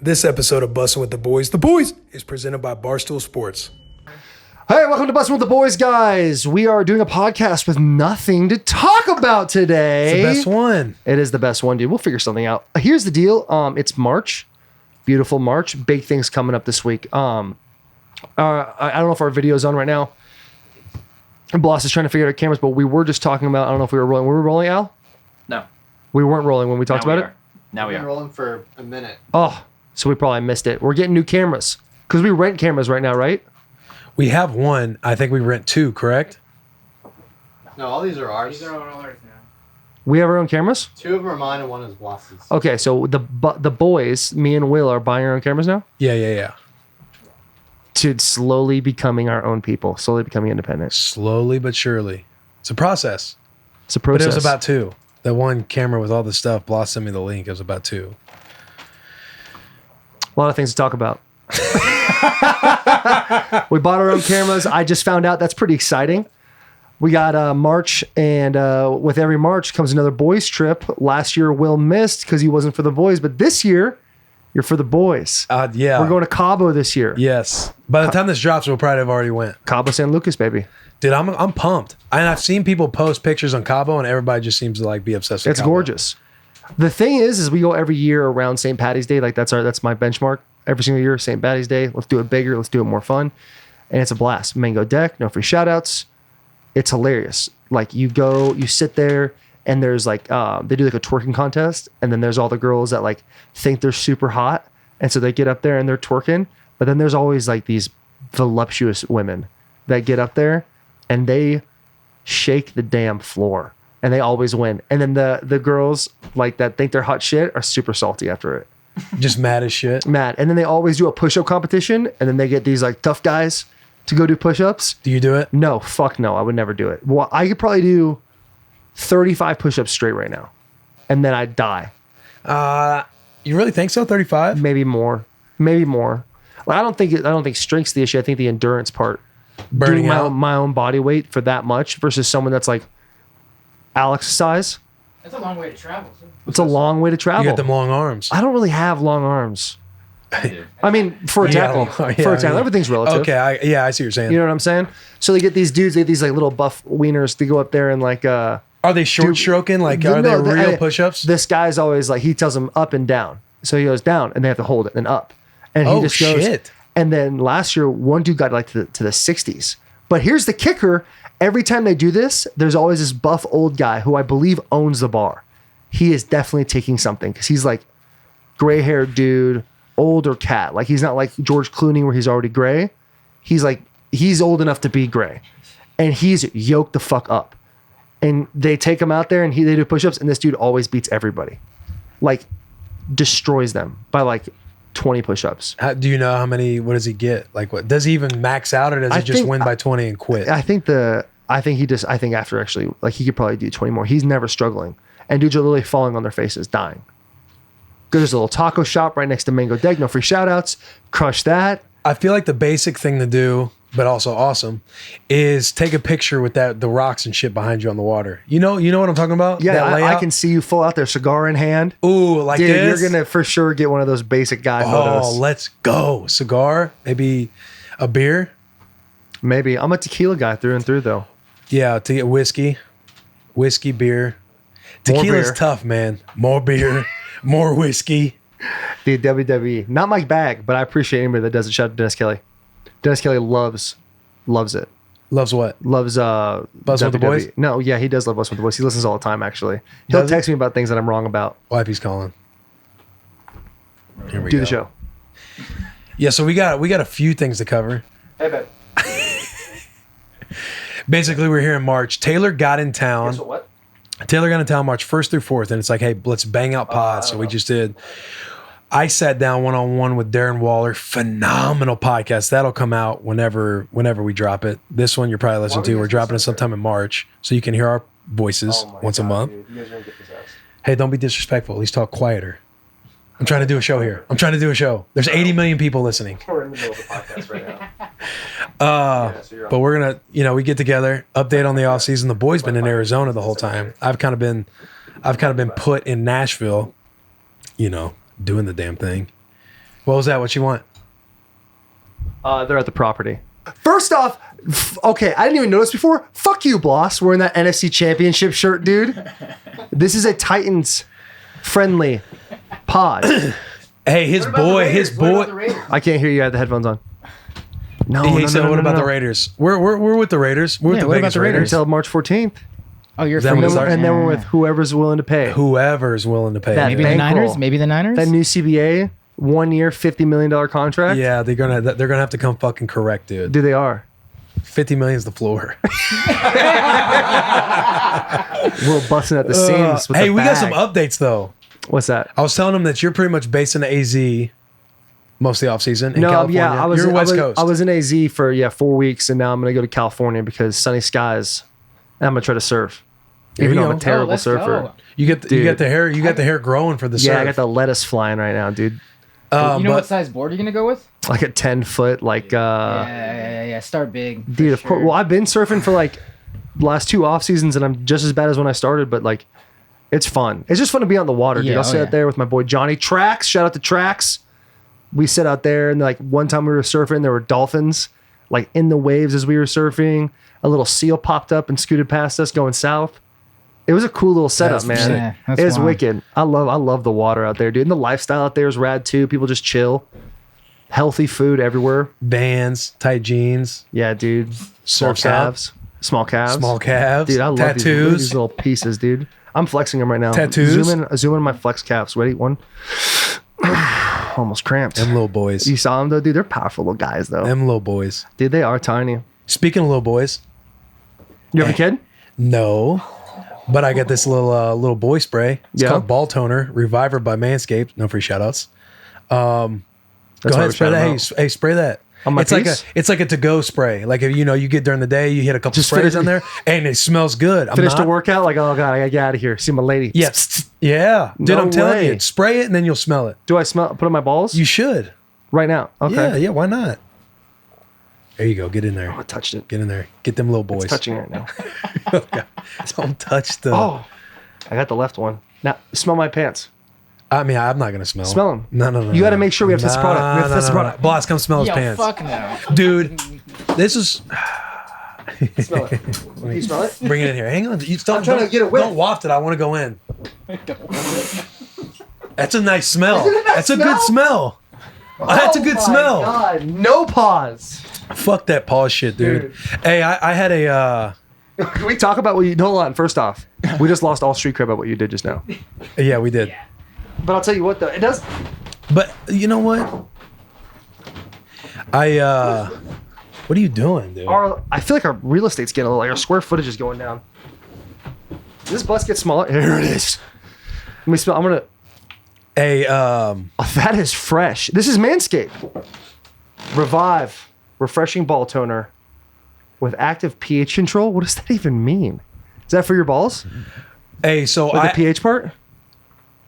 This episode of Bussin with the Boys, is presented by Barstool Sports. Hey, welcome to Bussin with the Boys, guys. We are doing a podcast with nothing to talk about today. It's the best one. It is the best one, dude. We'll figure something out. Here's the deal. It's March. Beautiful March. Big things coming up this week. I don't know if our video's on right now. Bloss is trying to figure out cameras, but we were just talking about, I don't know if we were rolling. Were we rolling, Al? No. We weren't rolling when we talked about it? Now we We've been are. rolling for a minute. Oh, so we probably missed it. We're getting new cameras because we rent cameras right now, right? We have one. I think we rent two, correct? No, all these are ours. These are all ours now. We have our own cameras? Two of them are mine and one is Bloss's. Okay, so the boys, me and Will, are buying our own cameras now? Yeah. To slowly becoming our own people, slowly becoming independent. Slowly but surely. It's a process. It's a But process. it was about two. That one camera with all the stuff, Bloss sent me the link. It was about two. A lot of things to talk about. We bought our own cameras. I just found out that's pretty exciting. We got March, and with every March comes another boys trip. Last year, Will missed because he wasn't for the boys, but this year, you're for the boys. Yeah. We're going to Cabo this year. Yes. By the time this drops, we'll probably have already went. Cabo San Lucas, baby. Dude, I'm pumped. And I've seen people post pictures on Cabo, and everybody just seems to like be obsessed with It's Cabo. gorgeous. The thing is we go every year around St. Patty's Day. Like that's my benchmark. Every single year, St. Patty's Day. Let's do it bigger. Let's do it more fun. And it's a blast. Mango deck, no free shout outs. It's hilarious. Like you go, you sit there, and there's like they do like a twerking contest, and then there's all the girls that like think they're super hot, and so they get up there and they're twerking. But then there's always like these voluptuous women that get up there and they shake the damn floor, and they always win. And then the girls like that think they're hot shit are super salty after it. Just mad as shit. Mad. And then they always do a push-up competition, and then they get these like tough guys to go do push-ups. Do you do it? No, fuck no. I would never do it. Well, I could probably do 35 push-ups straight right now, and then I'd die. You really think so? 35? Maybe more. Like, I don't think strength's the issue. I think the endurance part. Burning Doing out. my own body weight for that much versus someone that's like Alex size. That's a long way to travel. Too. It's a long way to You travel. got them long arms. I don't really have long arms. I mean, for a tackle, everything's relative. Okay, I see what you're saying. You know what I'm saying? So they get these dudes, they have these like little buff wieners. They go up there and like, Are they short stroking? Like, are they real push-ups? This guy's always like, he tells them up and down. So he goes down and they have to hold it and up. And he just goes. Shit. And then last year, one dude got like to the 60s. But here's the kicker. Every time they do this, there's always this buff old guy who I believe owns the bar. He is definitely taking something because he's like gray-haired dude, older cat. Like he's not like George Clooney where he's already gray. He's old enough to be gray. And he's yoked the fuck up. And they take him out there and they do push-ups, and this dude always beats everybody. Like destroys them by like 20 push-ups. Do you know how many? What does he get? Like, what does he even max out, or does he just win by 20 and quit? I think after actually, like he could probably do 20 more. He's never struggling, and dudes are literally falling on their faces, dying. There's a little taco shop right next to Mango Deck. No free shout-outs. Crush that. I feel like the basic thing to do, but also awesome, is take a picture with the rocks and shit behind you on the water. You know what I'm talking about? Yeah, That I layout? can see you full out there, cigar in hand. Ooh, like Dude, this? you're gonna for sure get one of those basic guy Oh, photos. let's go. Cigar, maybe a beer. Maybe I'm a tequila guy through and through though. Yeah, to get whiskey, beer. Tequila's beer. tough, man. More beer, more whiskey. The WWE, not my bag, but I appreciate anybody that does it. Shout out to Dennis Kelly. Dennis Kelly loves it. Loves what? Loves Buzz with the Boys? No, yeah, he does love Buzz with the Boys. He listens all the time. Actually, he'll Does he? text me about things that I'm wrong about. Wifey's calling. Here we Do go. the show. Yeah, so we got a few things to cover. Hey, babe. Basically, we're here in March. Taylor got in town. What? Taylor got in town March 1st through 4th, and it's like, hey, let's bang out pods. So we just did. I sat down one-on-one with Darren Waller. Phenomenal podcast. That'll come out whenever we drop it. This one you're probably listening to. We're dropping it sometime in March, so you can hear our voices once a month. Dude, you guys are gonna get this ass. Hey, don't be disrespectful. At least talk quieter. I'm trying to do a show here. There's 80 million people listening. We're in the middle of the podcast right now. But we're gonna, we get together, update on the off season. The boys been in Arizona the whole time. I've kind of been put in Nashville, doing the damn thing. What was that? What you want? They're at the property. First off, okay, I didn't even notice before. Fuck you, Bloss, wearing that NFC Championship shirt, dude. This is a Titans friendly pod. Hey, his boy. I can't hear you. I have the headphones on. No, He said, "What about the Raiders? We're with the Raiders. We're with the what Vegas about the Raiders? Until March 14th. Oh, you're That from was the our- And then we're with whoever's willing to pay. Whoever's willing to pay. That maybe the bankroll. Niners. Maybe the Niners. That new CBA, 1 year, $50 million contract. Yeah, they're gonna have to come fucking correct, dude. Dude, they are. 50 million is the floor. We're busting at the seams. With Hey, the we got some bag. updates though. What's that? I was telling them that you're pretty much based in the AZ most of the offseason in No, California. yeah, I was you're I West was, Coast. I was in AZ for 4 weeks, and now I'm gonna go to California because sunny skies. And I'm gonna try to surf, There even you though I'm go. a terrible let's surfer. go. you get Dude. the hair. You got the hair growing for the Yeah, surf. I got the lettuce flying right now, dude. You know but what size board you're gonna go with? Like a 10-foot, like Yeah. Start big. dude. for Of course. sure. Well, I've been surfing for like the last 2 off seasons, and I'm just as bad as when I started. But like, it's fun. It's just fun to be on the water, dude. Yeah, I'll sit out there with my boy Johnny Trax. Shout out to Trax. We sit out there, and like one time we were surfing, there were dolphins like in the waves as we were surfing. A little seal popped up and scooted past us going south. It was a cool little setup, That's man. sick. Yeah, that's It was wild. wicked. I love the water out there, dude. And the lifestyle out there is rad too. People just chill. Healthy food everywhere. bands, tight jeans, Yeah, dude. Small Surfs out. calves. Small calves. small calves, Dude, I love these tattoos. little pieces, dude. I'm flexing them right now. Tattoos? Zoom in my flex calves. Ready? One. Almost cramped. Them little boys. You saw them though, dude. They're powerful little guys though. Them little boys. Dude, they are tiny. Speaking of little boys, You have a kid? no, but I got this little boy spray. It's Yeah. called Ball Toner Reviver by Manscaped. No free shout outs. Go That's ahead, what spray we're that. shouting Hey, hey, spray that. On my it's like piece? it's like a to-go spray. Like if you get during the day, you hit a couple Just sprays finish- on there, and it smells good. I'm Finished not, the workout, like, oh god, I gotta get out of here. See my lady. Yes, yeah, dude. No I'm telling way. you, spray it and then you'll smell it. Do I smell put on my balls? You should. right now. Okay. Yeah, yeah. Why not? There you go. Get in there. I touched it. Get in there. Get them little boys. It's touching right now. Don't touch the. Oh. I got the left one. Now smell my pants. I mean, I'm not gonna smell. Smell 'em. No. You gotta make sure we have to test the product. We have to test the product. Boss, come smell his Yo, pants, fuck no. dude. This is. Smell it. Can you smell it? Bring it in here. Hang on. You don't, trying to get it whiff. Don't waft it. I want to go in. That's a nice smell. Is it a nice That's a good smell. That's a good Oh my smell. God. No pause. Fuck that pause shit, dude. Hey, I had a. Can we talk about what you hold on, first off. We just lost all street cred about what you did just now. Yeah, we did. But I'll tell you what though, it does But you know what? What are you doing, dude? I feel like our real estate's getting a little like our square footage is going down. This bus gets smaller. Here it is. Let me smell. I'm gonna Hey, oh, that is fresh. This is Manscaped. Revive, refreshing ball toner with active pH control. What does that even mean? Is that for your balls? hey. So Like the pH part?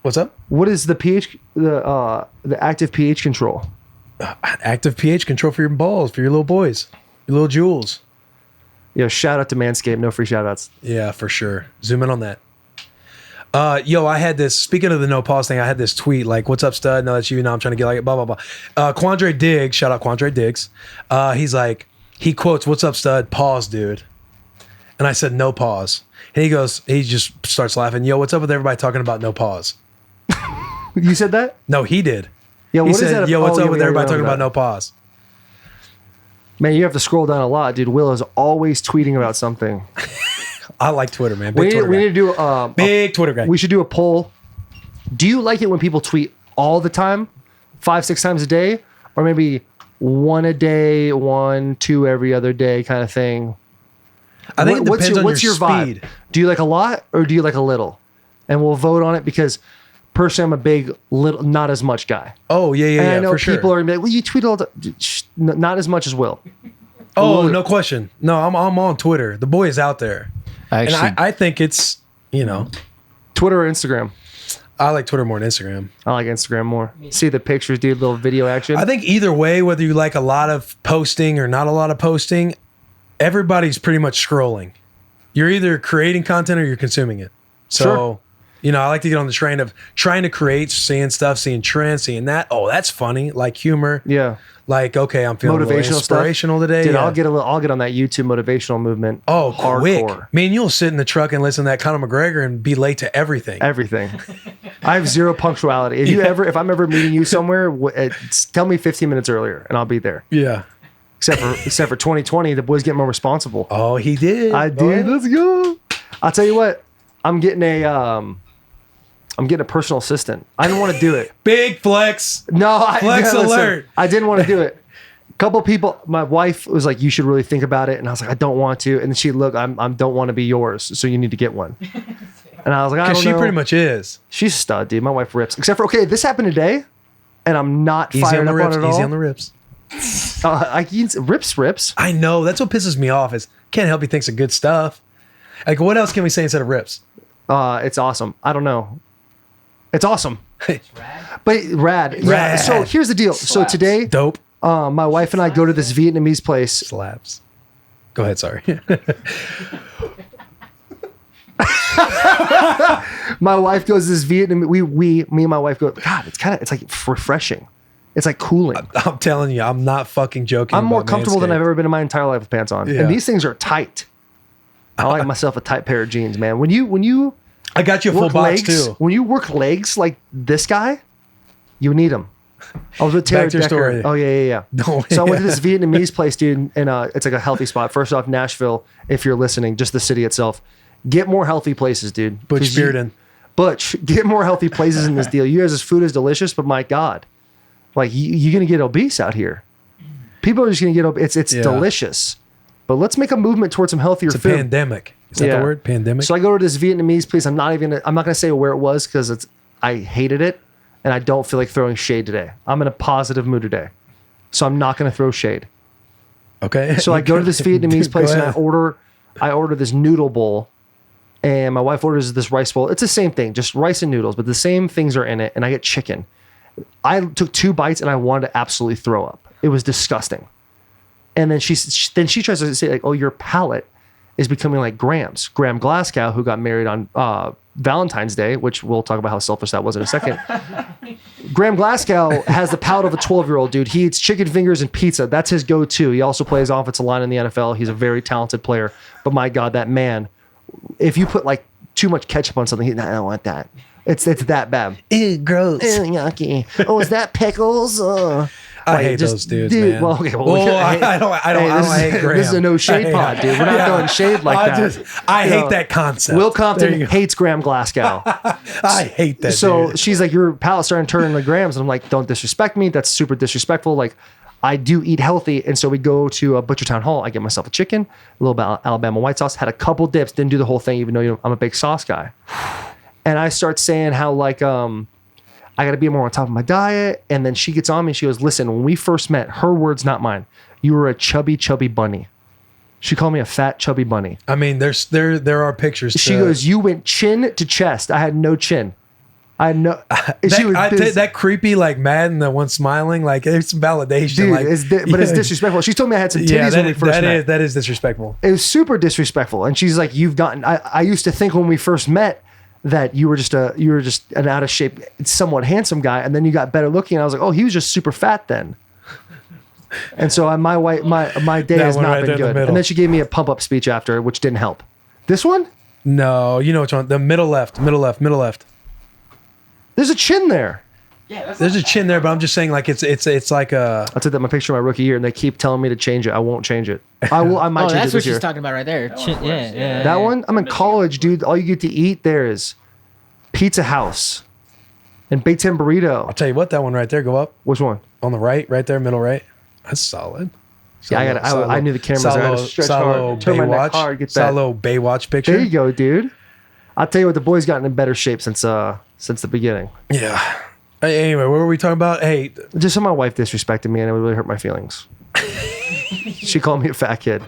What's up? What is the pH the active pH control? Active pH control for your balls, for your little boys, your little jewels. Yo, shout out to Manscaped. No free shout outs. Yeah, for sure. Zoom in on that. Yo, I had this, speaking of the no pause thing, I had this tweet like, what's up, stud? No, that's you. Now I'm trying to get like it, blah, blah, blah. Quandre Diggs, shout out Quandre Diggs. He's like, he quotes, what's up, stud? Pause, dude. And I said, no pause. And he just starts laughing. Yo, what's up with everybody talking about no pause? You said that? No, he did. Yo, He what is said, that? yo, what's Oh, up yeah, with yeah, everybody yeah, talking yeah. about no pause? Man, you have to scroll down a lot, dude. Will is always tweeting about something. I like Twitter, man. We Big need, Twitter we guy. need to do Big Twitter guy. we should do a poll. Do you like it when people tweet all the time, 5-6 times a day, or maybe one a day, 1-2 every other day kind of thing? I think it depends on what's your your vibe? speed. Do you like a lot or do you like a little? And we'll vote on it because personally, I'm a big little, not as much guy. Oh, yeah, And I yeah, know for sure. people are gonna be like, well, you tweet all the not as much as Will. Oh, Will- no question. No, I'm on Twitter. The boy is out there. I And I think it's, Twitter or Instagram? I like Twitter more than Instagram. I like Instagram more. See the pictures, dude, little video action. I think either way, whether you like a lot of posting or not a lot of posting, everybody's pretty much scrolling. You're either creating content or you're consuming it. So, Sure. You know, I like to get on the train of trying to create, seeing stuff, seeing trends, seeing that. Oh, that's funny. Like humor. Yeah. Like, okay, I'm feeling Motivational inspirational stuff. today. Dude, yeah. I'll get on that YouTube motivational movement. Oh, hardcore. quick. Man, you'll sit in the truck and listen to that Conor McGregor and be late to everything. Everything. I have zero punctuality. If I'm ever meeting you somewhere, tell me 15 minutes earlier and I'll be there. Yeah. Except for 2020, the boys get more responsible. Oh, he did. I did. Let's go. I'll tell you what. I'm getting a personal assistant. I didn't want to do it. Big flex. No, Flex alert. I didn't want to do it. A couple people, my wife was like, "You should really think about it," and I was like, "I don't want to." And then she looked, I don't want to be yours, so you need to get one. And I was like, "I don't Because know." she pretty much is. She's a stud, dude. My wife rips. Except for this happened today, and I'm not fired up on it all. Easy on the rips. Rips. I know. That's what pisses me off is can't help he thinks of good stuff. Like, what else can we say instead of rips? It's awesome. I don't know. It's awesome. Rad. But rad. Yeah. Rad. So here's the deal. So Slaps. today, Dope. my wife and I go to this Vietnamese place. Slaps. Go ahead. Sorry. My wife goes to this Vietnamese. Me and my wife go. God, it's like refreshing. It's like cooling. I'm telling you, I'm not fucking joking. I'm more about comfortable than Manscaped. I've ever been in my entire life with pants on. Yeah. And these things are tight. I like myself a tight pair of jeans, man. When you I got you a full work box legs, too. when you work legs like this guy, you need them. I was with Taylor Back to your Decker. story. Oh yeah. No, So I went to yeah. this Vietnamese place, dude, and it's like a healthy spot. First off, Nashville, if you're listening, just the city itself. Get more healthy places, dude. Butch 'Cause you- Bearden. Butch, get more healthy places in this deal. You guys' food is delicious, but my God, like you're gonna get obese out here. People are just gonna get obese. It's Yeah. delicious, but let's make a movement towards some healthier It's a food. pandemic. Is that Yeah. the word? Pandemic? So I go to this Vietnamese place. I'm not gonna say where it was because I hated it, and I don't feel like throwing shade today. I'm in a positive mood today, so I'm not gonna throw shade. Okay. So I go to this Vietnamese Dude, place go and ahead. I order this noodle bowl, and my wife orders this rice bowl. It's the same thing, just rice and noodles, but the same things are in it. And I get chicken. I took 2 bites and I wanted to absolutely throw up. It was disgusting. And then she tries to say like, "Oh, your palate is becoming like Graham's." Graham Glasgow, who got married on Valentine's Day, which we'll talk about how selfish that was in a second. Graham Glasgow has the palate of a 12-year-old dude. He eats chicken fingers and pizza. That's his go-to. He also plays offensive line in the NFL. He's a very talented player. But my God, that man, if you put like too much ketchup on something, I don't want that. It's that bad. Ew, gross. Ew, yucky. Oh, is that pickles? I hate those dudes, dude, man. Well, okay, well, Oh, I don't hate Graham. This is a no shade pod, dude. We're not throwing shade like that. I You hate know, that concept. Will There Compton you go. hates Graham Glasgow. I hate that. So dude. she's like, your palate's starting to turn into Grams. And I'm like, don't disrespect me. That's super disrespectful. Like, I do eat healthy. And so we go to Butchertown Hall. I get myself a chicken, a little bit of Alabama white sauce, had a couple dips, didn't do the whole thing, even though I'm a big sauce guy. And I start saying how, like, I got to be more on top of my diet. And then she gets on me and she goes, listen, when we first met, her words, not mine, you were a chubby, chubby bunny. She called me a fat, chubby bunny. I mean, there are pictures. She goes, you went chin to chest. I had no chin. I had no. That creepy, like Madden, the one smiling, like it's validation. Dude, like, but it's disrespectful. She told me I had some titties Yeah, when we first met. that is disrespectful. It was super disrespectful. And she's like, you've gotten. I used to think when we first met that you were just an out of shape, somewhat handsome guy, and then you got better looking. And I was like, oh, he was just super fat then. And so my day That has one not right there been in the good. middle. And then she gave me a pump up speech after, which didn't help. This one, No, you know which one? The middle left. there's a chin there. Yeah, that's There's a chin there, but I'm just saying, like it's like a. I took that my picture of my rookie year, and they keep telling me to change it. I won't change it. I will. I might Oh, change that's it what this year. she's talking about right there. Yeah. That one? I'm in college, dude. All you get to eat there is Pizza House and Baked Ten Burrito. I'll tell you what, that one right there, go up Which one? on the right there, middle right. That's solid. Yeah, I knew the cameras. I had to stretch hard, turn my neck hard, get that. Solo Baywatch picture. There you go, dude. I'll tell you what, the boys gotten in better shape since the beginning. Yeah. Hey, anyway, what were we talking about? Hey, Just so my wife disrespected me, and it really hurt my feelings. She called me a fat kid.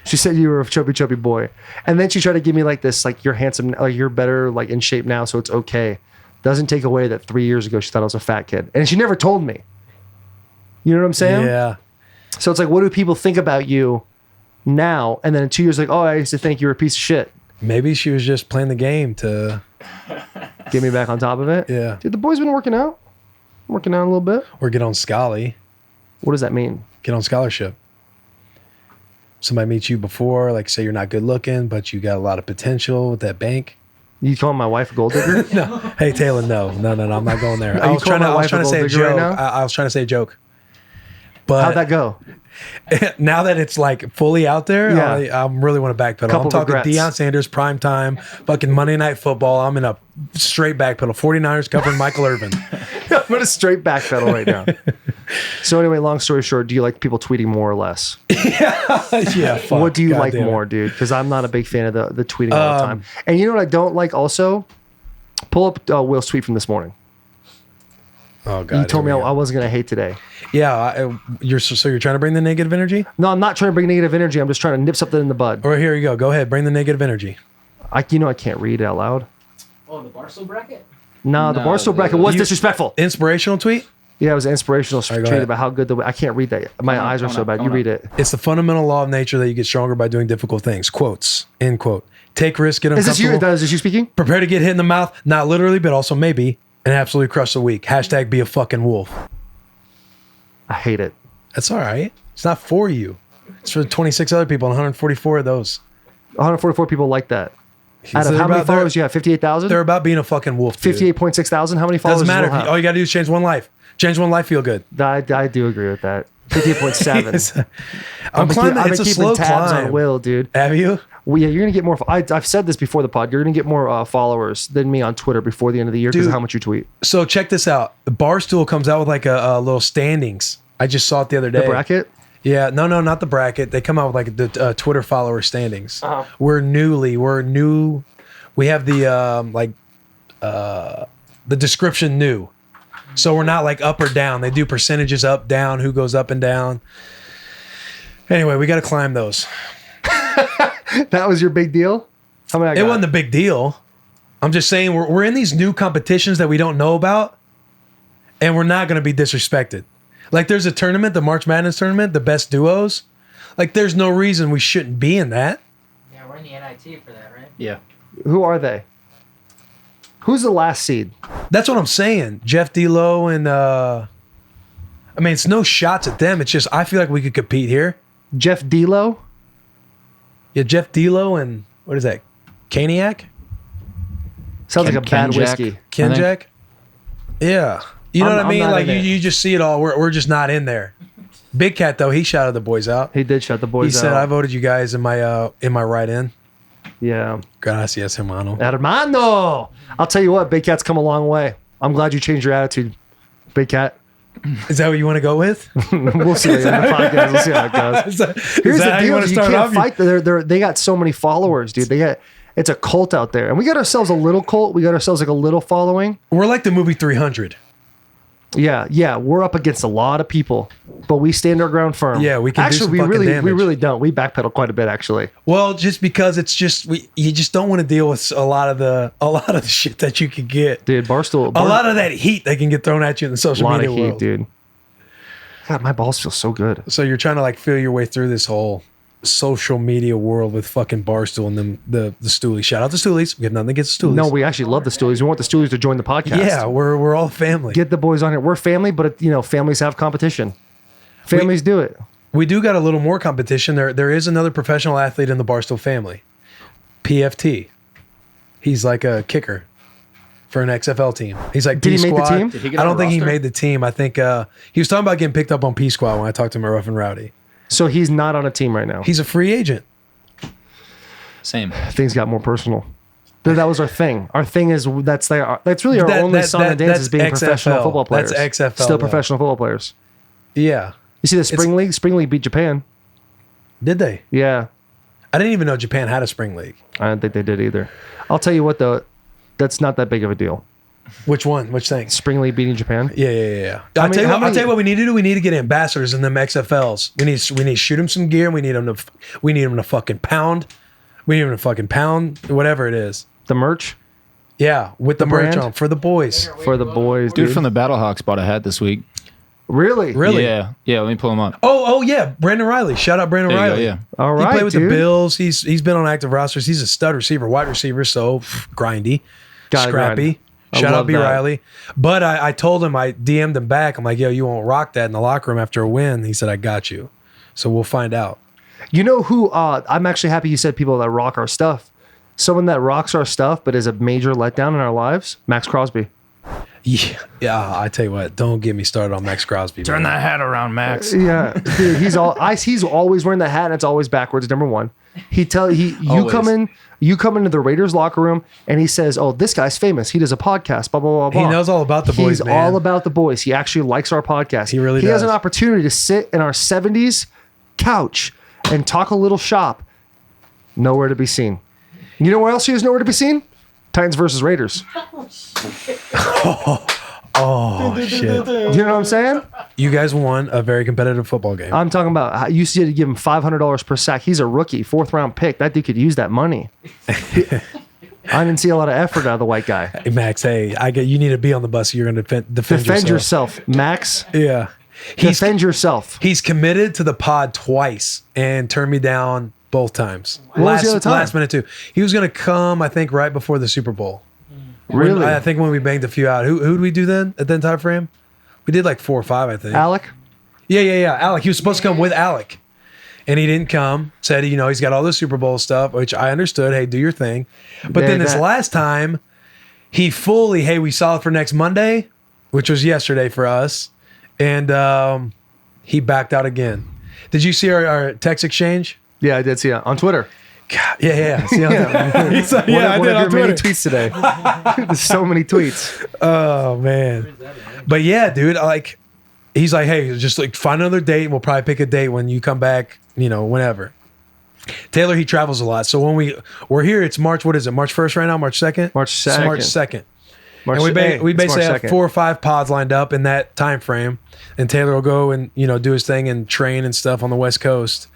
She said you were a chubby, chubby boy, and then she tried to give me like this, like you're handsome, like you're better, like in shape now, so it's okay. Doesn't take away that 3 years ago she thought I was a fat kid, and she never told me. You know what I'm saying? yeah. So it's like, what do people think about you now? And then in 2 years, like, oh, I used to think you were a piece of shit. Maybe she was just playing the game to Get me back on top of it. Yeah. Dude, the boy's been working out. Working out a little bit. or get on Scully, What does that mean? get on scholarship. Somebody meets you before, like say you're not good looking, but you got a lot of potential with that bank. You calling my wife a gold digger? No, hey Taylor, no, I'm not going there. Are I you was trying calling my to wife a say a gold digger right joke. now? I was trying to say a joke. But How'd that go? now that it's like fully out there, Yeah. I really want to backpedal. Couple I'm talking regrets. Deion Sanders, prime time, fucking Monday Night Football. I'm in a straight backpedal. 49ers covering Michael Irvin. I'm going to straight backpedal right now. So anyway, long story short, do you like people tweeting more or less? Yeah, fuck. What do you God like damn it. more, dude? Because I'm not a big fan of the tweeting all the time. And you know what I don't like also? Pull up Will's tweet from this morning. Oh god. You told me here we I go. wasn't going to hate today. Yeah, you're trying to bring the negative energy? No, I'm not trying to bring negative energy. I'm just trying to nip something in the bud. Or here you go. Go ahead, bring the negative energy. I can't read it out loud. Oh, the Barstool bracket? No, the No, Barstool bracket was You- disrespectful. Inspirational tweet? Yeah, it was an inspirational right, go tweet ahead. about how good I can't read that. My eyes are coming so up, bad. You coming read up. it. It's the fundamental law of nature that you get stronger by doing difficult things. Quotes. End quote. Take risks, get Is this you? uncomfortable. Is this you speaking? Prepare to get hit in the mouth, not literally, but also maybe, and absolutely crush the weak. Hashtag be a fucking wolf. I hate it. That's all right. It's not for you. It's for 26 other people and 144 of those. 144 people like that. Out So of they're how many about- followers you have? 58,000? They're about being a fucking wolf. Dude. 58.6 thousand? How many followers Doesn't matter. does Will have? All you got to do is change one life. Change one life, feel good. I do agree with that. 58.7. I'm climbing. I've It's been a keeping slow tabs climb. on Will, dude. Have you? Well, yeah, you're gonna get more. I've said this before the pod. You're gonna get more followers than me on Twitter before the end of the year because of Dude. how much you tweet. So check this out. Barstool comes out with like a little standings. I just saw it the other day. The bracket. Yeah, no, not the bracket. They come out with like the Twitter follower standings. Uh-huh. We're new. We have the the description new. So we're not like up or down. They do percentages up, down, who goes up and down. Anyway, we got to climb those. That was your big deal. How many? I It got? wasn't a big deal. I'm just saying we're in these new competitions that we don't know about, and we're not going to be disrespected. Like there's a tournament, the March Madness tournament, the best duos. Like there's no reason we shouldn't be in that. Yeah, we're in the NIT for that, right? Yeah. Who are they? Who's the last seed? That's what I'm saying. Jeff D'Lo and I mean, it's no shots at them. It's just I feel like we could compete here. Jeff D'Lo. Yeah, Jeff D'Lo and what is that? Caniac? Sounds like a bad Kenjack. whiskey. Kenjack? Yeah. You know I'm- what I I'm mean? not Like in it. you just see it all. We're just not in there. Big Cat though, he shouted the boys out. He did shut the boys He out. said, "I voted you guys in my write-in." Yeah. Gracias, hermano. Hermano. I'll tell you what, Big Cat's come a long way. I'm glad you changed your attitude, Big Cat. Is that what you want to go with? We'll see in the podcast. We'll see how it goes. Is that Here's how the you deal: want to you start can't off? fight. They got so many followers, dude. It's a cult out there, and we got ourselves a little cult. We got ourselves like a little following. We're like the movie 300. Yeah, we're up against a lot of people, but we stand our ground firm. Yeah, we can do actually some we fucking really we damage. really don't. We backpedal quite a bit actually. Well, just because it's just you just don't want to deal with a lot of the shit that you could get. Dude, Barstool. A lot of that heat that can get thrown at you in the social lot media of heat, world. dude. God, my balls feel so good. So you're trying to like feel your way through this whole social media world with fucking Barstool and them the Stoolies. Shout out to Stoolies. We have nothing against the Stoolies. No, we actually love the Stoolies. We want the Stoolies to join the podcast. yeah, we're all family. Get the boys on here. We're family, but families have competition. Families do it. We do got a little more competition. There is another professional athlete in the Barstool family. PFT. He's like a kicker for an XFL team. He's like Did P he make the Squad. team? Did he get I on don't the think he roster? made the team. I think he was talking about getting picked up on P Squad when I talked to him at Rough and Rowdy. So he's not on a team right now. He's a free agent. Same. Things got more personal. Dude, that was our thing. Our thing is that's really our That- only that- song and that- dance that's is being professional XFL. football players. That's XFL, Still though. professional football players. Yeah. You see the spring league? Spring league beat Japan. Did they? Yeah, I didn't even know Japan had a spring league. I don't think they did either. I'll tell you what though, that's not that big of a deal. Which one? Which thing? Spring league beating Japan. Yeah. I I'll mean, tell you how what. I'll many- tell you what we need to do. We need to get ambassadors in them XFLs. We need to shoot them some gear. We need them to fucking pound. We need them to fucking pound whatever it is. The merch Yeah, with the merch brand? on for the boys. for the boys, Dude dude. from the Battlehawks bought a hat this week. Really? Really? Yeah. Let me pull him up. Oh yeah, Brandon Riley. Shout out Brandon There you go, Riley. yeah. All He right, played with dude. the Bills. He's been on active rosters. He's a stud receiver, wide receiver, so grindy, Gotta scrappy. grind. I Shout love out B that. Riley. But I told him, I DM'd him back. I'm like, yo, you won't rock that in the locker room after a win. He said, I got you. So we'll find out. You know who? I'm actually happy you said people that rock our stuff. Someone that rocks our stuff, but is a major letdown in our lives. Max Crosby. Yeah, I tell you what, don't get me started on Max Crosby. Turn man. that hat around, Max. Yeah, dude, he's always wearing the hat, and it's always backwards. Number one, you Always. come into the Raiders locker room, and he says, "Oh, this guy's famous. He does a podcast." Blah blah blah blah. He knows all about the boys, He's man. all about the boys. He actually likes our podcast. He really has does. an opportunity to sit in our 70s couch and talk a little shop. Nowhere to be seen. You know where else he is nowhere to be seen? Titans versus Raiders. Oh shit! You know what I'm saying? You guys won a very competitive football game. I'm talking about how you said to give him $500 per sack. He's a rookie, 4th round pick. That dude could use that money. I didn't see a lot of effort out of the white guy. Hey, Max, hey, you need to be on the bus. You're going to defend yourself, Max. Yeah, Defend yourself. He's committed to the pod twice and turned me down both times. What was the other time? Last minute too. He was going to come, I think, right before the Super Bowl. Really? I think when we banged a few out. Who did we do then at that time frame? We did like 4 or 5, I think. Alec? Yeah. Alec. He was supposed to come with Alec. And he didn't come. Said, he's got all the Super Bowl stuff, which I understood. Hey, do your thing. But then this last time, he fully, hey, we saw it for next Monday, which was yesterday for us. And he backed out again. Did you see our text exchange? Yeah, I did see it on Twitter. God, yeah. See, One I of did your on many Twitter. tweets today. There's so many tweets. Oh, man. But yeah, dude, he's like, hey, just find another date and we'll probably pick a date when you come back, whenever. Taylor, he travels a lot. So when we're here, it's March, what is it? March 1st right now? March 2nd? March 2nd. March 2nd. March, And we it's basically March have 2nd. 4 or 5 pods lined up in that time frame. And Taylor will go and, do his thing and train and stuff on the West Coast.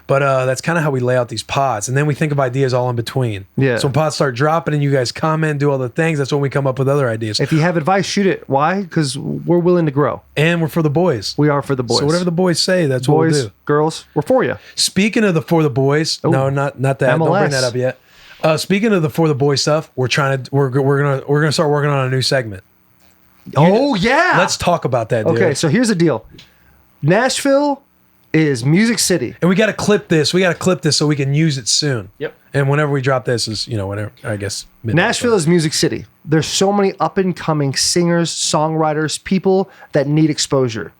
But that's kind of how we lay out these pods. And then we think of ideas all in between. Yeah. So when pods start dropping and you guys comment, do all the things, that's when we come up with other ideas. If you have advice, shoot it. Why? Because we're willing to grow. And we're for the boys. We are for the boys. So whatever the boys say, that's what boys, we'll do. girls, we're for you. Speaking of the For the Boys, no, not that. MLS. Don't bring that up yet. Speaking of the For the Boys stuff, we're gonna start working on a new segment. Oh, yeah. Let's talk about that, dude. Okay, so here's the deal. Nashville is Music City. And we got to clip this. So we can use it soon. Yep. And whenever we drop this is, whenever, I guess. midnight. Nashville is Music City. There's so many up and coming singers, songwriters, people that need exposure.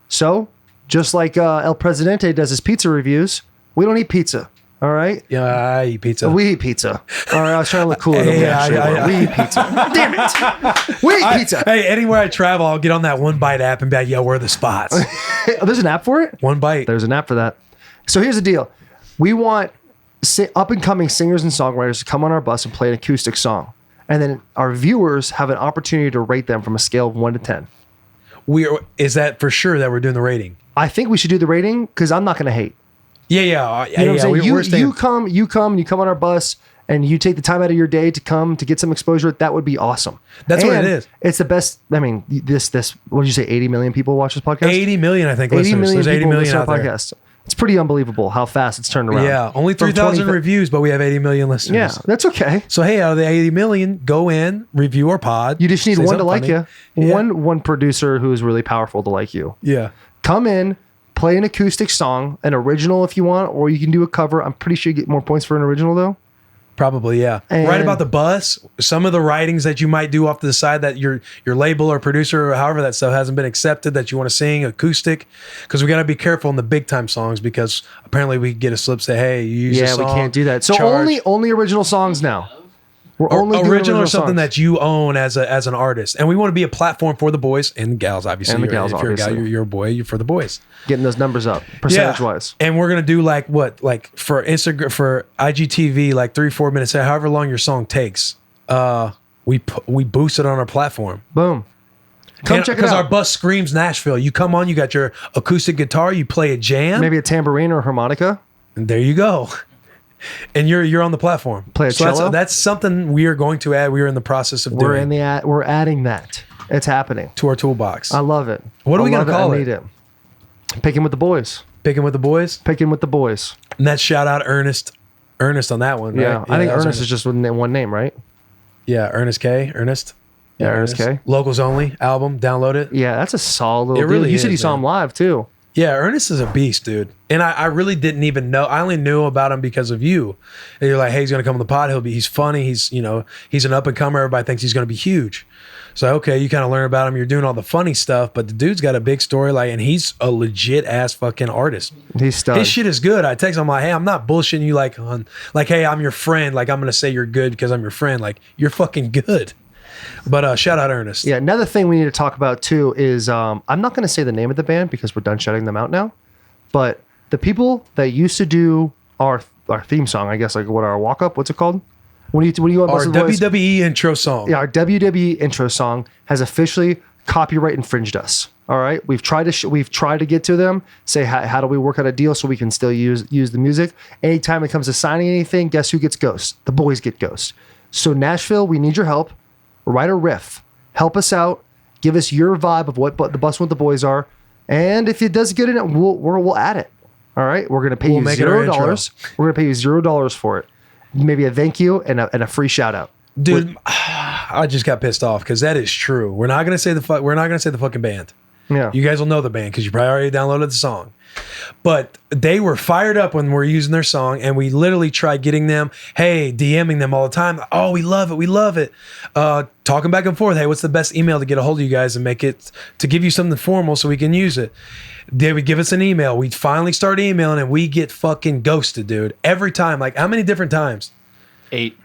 So, just like El Presidente does his pizza reviews, we don't eat pizza. All right? Yeah, I eat pizza. We eat pizza. All right, I was trying to look cooler than we Hey, actually were. We eat pizza. Damn it. We eat pizza. Hey, anywhere I travel, I'll get on that One Bite app and be like, yo, where are the spots? There's an app for it? One Bite. There's an app for that. So here's the deal. We want up and coming singers and songwriters to come on our bus and play an acoustic song. And then our viewers have an opportunity to rate them from a scale of 1 to 10. Is that for sure that we're doing the rating? I think we should do the rating because I'm not going to hate. Yeah. You know what I'm saying? You come on our bus and you take the time out of your day to come to get some exposure. That would be awesome. That's what it And is. It's the best. I mean, this, what did you say? 80 million people watch this podcast? 80 million, I think, 80 listeners. million There's 80 people million listen out to our there. podcast. It's pretty unbelievable how fast it's turned around. Yeah, only From 3,000 20 reviews, but we have 80 million listeners. Yeah, that's okay. So hey, out of the 80 million, go in, review our pod. You just need say one to something like funny. you. Yeah. One producer who is really powerful to like you. Yeah. Come in, play an acoustic song, an original if you want, or you can do a cover. I'm pretty sure you get more points for an original though. Probably, yeah. And- Write about the bus. Some of the writings that you might do off to the side that your label or producer or however that stuff hasn't been accepted that you want to sing acoustic, because we got to be careful in the big time songs because apparently we get a slip say, hey, you use Yeah, a song, we can't do that. So charge. only original songs now. We're only doing original or something songs. that you own as an artist, and we want to be a platform for the boys and gals. Obviously, And the gals, if you're a gal, obviously. you're a boy. You're for the boys. Getting those numbers up percentage wise. And we're gonna do like for Instagram, for IGTV, like 3-4 minutes, however long your song takes. We boost it on our platform. Boom. Come check it Because out. our bus screams Nashville. You come on, you got your acoustic guitar, you play a jam, Maybe a tambourine or a harmonica. and there you go. And you're on the platform. Play a cello? That's something we are going to add. We are in the process of We're doing. we're adding that. It's happening. to our toolbox. I love it. What are we gonna call I it? need it. Picking with the boys. Picking with the boys. Picking with the boys. And that shout out Ernest on that one. Yeah, right? I think that was Ernest is just one name, right? Yeah, Ernest K. Ernest. Yeah, Ernest K. Locals Only album. Download it. Yeah, that's a solid little It really deal. You said is, you saw man. him live too. Yeah, Ernest is a beast, dude. And I really didn't even know. I only knew about him because of you. And you're like, hey, he's gonna come on the pod. He's funny. He's he's an up and comer. Everybody thinks he's gonna be huge. So okay, you kind of learn about him. You're doing all the funny stuff, but the dude's got a big story. Like, and he's a legit ass fucking artist. He's stunned. His shit is good. I text him, I'm like, hey, I'm not bullshitting you. Like, hey, I'm your friend. Like, I'm gonna say you're good because I'm your friend. Like, you're fucking good. But shout out Ernest. Yeah, another thing we need to talk about too is I'm not going to say the name of the band because we're done shutting them out now. But the people that used to do our theme song, I guess, like what our walk up, what's it called? When you on Our Bussin' Boys? WWE intro song. Yeah, our WWE intro song has officially copyright infringed us. All right, we've tried to get to them, say how do we work out a deal so we can still use the music. Anytime it comes to signing anything, guess who gets ghost? The boys get ghost. So Nashville, we need your help. Write a riff, help us out, give us your vibe of what the Bussin' With The Boys are, and if it does good in it, we'll add it. All right, we're gonna pay you make it our intro. $0. We're gonna pay you $0 for it. Maybe a thank you and a free shout out. Dude, I just got pissed off because that is true. We're not gonna say the fucking band. Yeah, You guys will know the band because you probably already downloaded the song. But they were fired up when we're using their song, and we literally tried getting them, hey, DMing them all the time. Oh, we love it. Talking back and forth. Hey, what's the best email to get a hold of you guys and make it to give you something formal so we can use it? They would give us an email. We'd finally start emailing, and we get fucking ghosted, dude. Every time. Like, how many different times? 8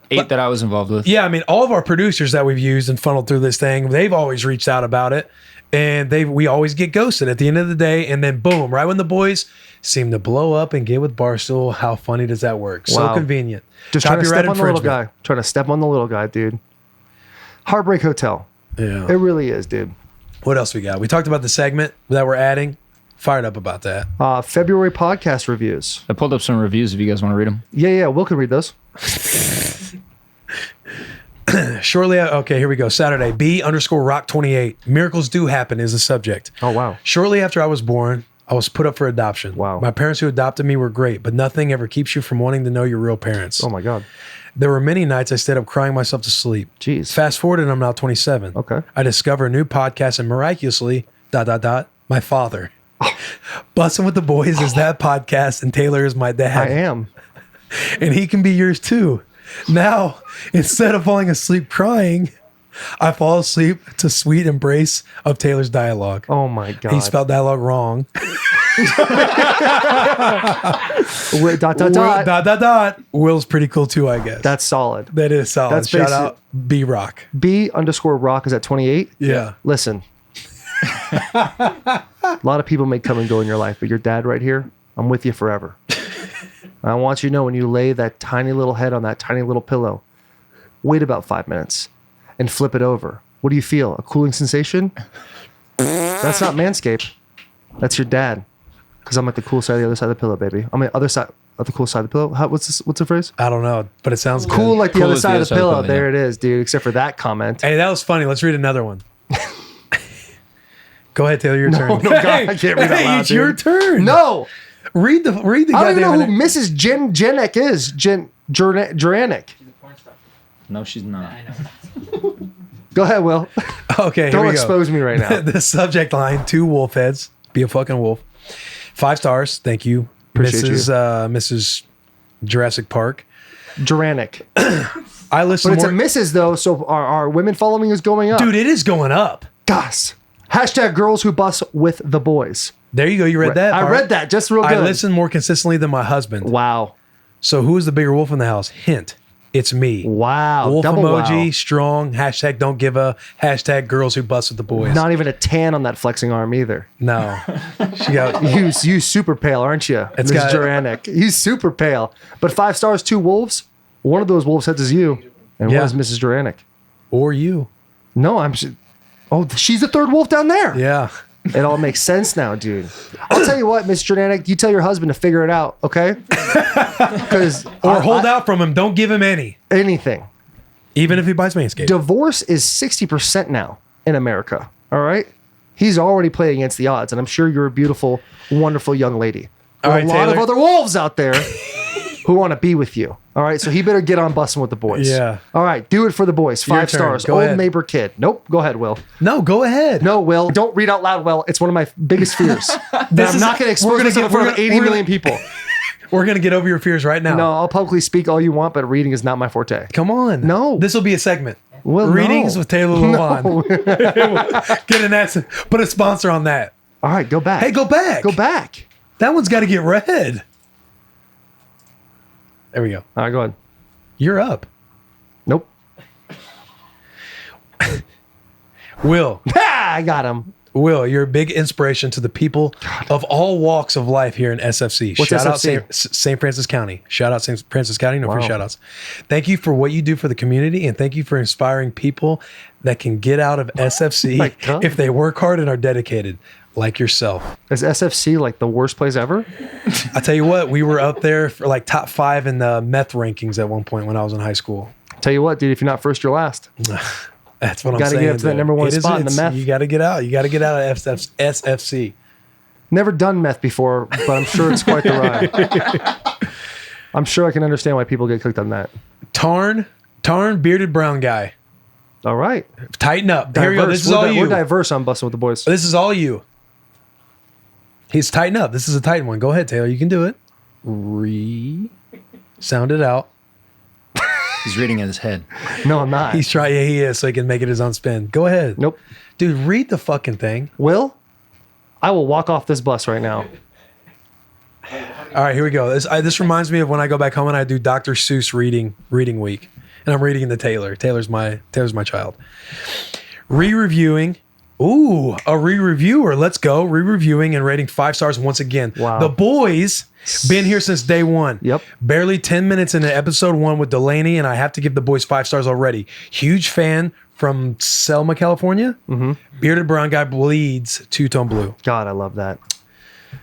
that I was involved with. Yeah, I mean, all of our producers that we've used and funneled through this thing, they've always reached out about it. And we always get ghosted at the end of the day, and then boom, right when the boys seem to blow up and get with Barstool, how funny does that work? So Wow. convenient. just trying to Copyright step on the little infringement. guy. Trying to step on the little guy, dude. Heartbreak Hotel. Yeah. It really is, dude. What else we got? We talked about the segment that we're adding. Fired up about that. February podcast reviews. I pulled up some reviews if you guys want to read them. Yeah. Will can read those. Okay, here we go. Saturday, B_rock28. Miracles do happen is the subject. Oh wow. Shortly after I was born, I was put up for adoption. Wow. My parents who adopted me were great, but nothing ever keeps you from wanting to know your real parents. Oh my God. There were many nights I stayed up crying myself to sleep. Jeez. Fast forward, and I'm now 27. Okay. I discover a new podcast, and miraculously, my father. Bussin' With The Boys is that podcast, and Taylor is my dad. I am. And he can be yours too. Now, instead of falling asleep crying, I fall asleep to sweet embrace of Taylor's dialogue. Oh my God. He spelled dialogue wrong. Dot. Will's pretty cool too, I guess. That's solid. That is solid. That's Shout basic. out B-Rock. B_rock is at 28. Yeah. Listen. A lot of people may come and go in your life, but your dad right here, I'm with you forever. I want you to know when you lay that tiny little head on that tiny little pillow, wait about 5 minutes and flip it over. What do you feel? A cooling sensation? That's not Manscaped. That's your dad. Because I'm at the cool side of the other side of the pillow, baby. I'm at the other side of the cool side of the pillow. What's the phrase? I don't know, but it sounds Cool good. like the Cool other as side of the pillow. There yeah. it is, dude. Except for that comment. Hey, that was funny. Let's read another one. Go ahead, Taylor. Your turn. No, God, I can't read out loud, It's your dude. turn. No. Read the I don't even goddamn know who name. Mrs. Janek is. Juranek. She's a porn star. No, she's not. I know. Go ahead, Will. Okay, here Don't we go. expose me right now. The subject line: 2 wolf heads. Be a fucking wolf. 5 stars. Thank you, Appreciate Mrs. Jurassic Park. Juranek. I listen But it's more. a Mrs. though, so our women following is going up. Dude, it is going up. Gosh. Hashtag girls who bus with the boys. There you go. You read that. I part? read that just real good. I listen more consistently than my husband. Wow. So who is the bigger wolf in the house? Hint. It's me. Wow. Wolf Double emoji, wow. strong, hashtag don't give a, hashtag girls who bust with the boys. Not even a tan on that flexing arm either. No. She got, You super pale, aren't you? It's Ms. got- Juranek. You super pale. But 5 stars, 2 wolves. One of those wolves heads is you. And Yeah. one is Mrs. Juranek. or you. No, oh, she's the third wolf down there. Yeah. It all makes sense now, dude. I'll tell you what, Miss Juranek, you tell your husband to figure it out, okay? Because Or hold out from him. Don't give him any. anything. Even if he buys Manscaped. Divorce is 60% now. in America. All right. He's already playing against the odds, and I'm sure you're a beautiful, wonderful young lady. There are a lot of other wolves out there who want to be with you. All right. So he better get on Bussin' with the Boys. Yeah. All right. Do it for the boys. 5 stars. Go Old ahead. neighbor kid. Nope. Go ahead, Will. No, go ahead. No, Will. Don't read out loud, Will. It's one of my biggest fears. I'm not going to expose myself in front of 80 million people. We're going to get over your fears right now. No, I'll publicly speak all you want, but reading is not my forte. Come on. No. This will be a segment. Well, Readings no. with Taylor Lewan. Get an S. Put a sponsor on that. All right, go back. Hey, go back. Go back. That one's got to get read. There we go. All right, go ahead. You're up. Nope. Will. I got him. Will, you're a big inspiration to the people of all walks of life here in SFC. What's Shout SFC? out St. Francis County. Shout out St. Francis County. No free Wow. shout outs. Thank you for what you do for the community, and thank you for inspiring people that can get out of SFC My God. if they work hard and are dedicated, like yourself. Is SFC like the worst place ever? I tell you what, we were up there for like top 5 in the meth rankings at one point when I was in high school. Tell you what, dude, if you're not first, you're last. That's what I'm Gotta saying. get up to that dude. number one It is- spot in the it's- meth. You got to get out. You got to get out of SFC. Never done meth before, but I'm sure it's quite the ride. I'm sure I can understand why people get cooked on that. Tarn, bearded brown guy. All right. Tighten up. Here we go. Diverse. This is all you. We're diverse on Bussin' with the Boys. This is all you. He's tighten up. This is a tight one. Go ahead, Taylor. You can do it. Sound it out. He's reading in his head. No, I'm not. He's trying. Yeah, he is. So he can make it his own spin. Go ahead. Nope. Dude, read the fucking thing. Will, I will walk off this bus right now. All right, here we go. This reminds me of when I go back home and I do Dr. Seuss reading week, and I'm reading to Taylor. Taylor's my child. Re-reviewing. Ooh, a re-reviewer. Let's go. Re-reviewing and rating 5 stars once again. Wow. The boys been here since day one. Yep. Barely 10 minutes into episode 1 with Delaney, and I have to give the boys 5 stars already. Huge fan from Selma, California. Mm-hmm. Bearded brown guy bleeds two-tone blue. God, I love that.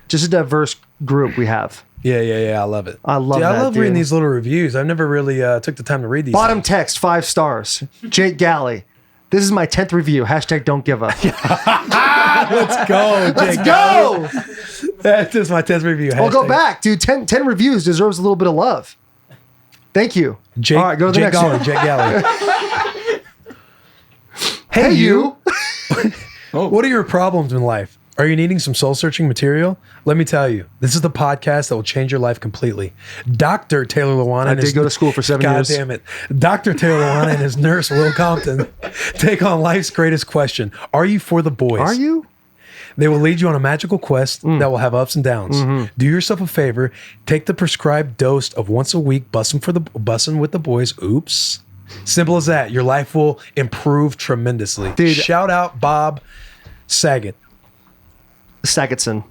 Just a diverse group we have. Yeah. I love it. I love Dude, that, I love dude. reading these little reviews. I've never really took the time to read these. Bottom text, 5 stars. Jake Galley. This is my 10th review. Hashtag don't give up. Let's go, Let's Jake. go. That's just my 10th review. I'll go Hashtag. back, dude. 10 reviews deserves a little bit of love. Thank you. Jake, All right, go to the Jake next Galley, one. Jake Galley. Hey, you. What are your problems in life? Are you needing some soul-searching material? Let me tell you, this is the podcast that will change your life completely. Dr. Taylor Lewan I did go to school for 7 years. God damn it. Dr. Taylor Lewan and his nurse, Will Compton, take on life's greatest question. Are you for the boys? Are you? They will lead you on a magical quest that will have ups and downs. Mm-hmm. Do yourself a favor. Take the prescribed dose of once a week Bussin' with the Boys. Oops. Simple as that. Your life will improve tremendously. Dude. Shout out Bob Saget. Sagetson.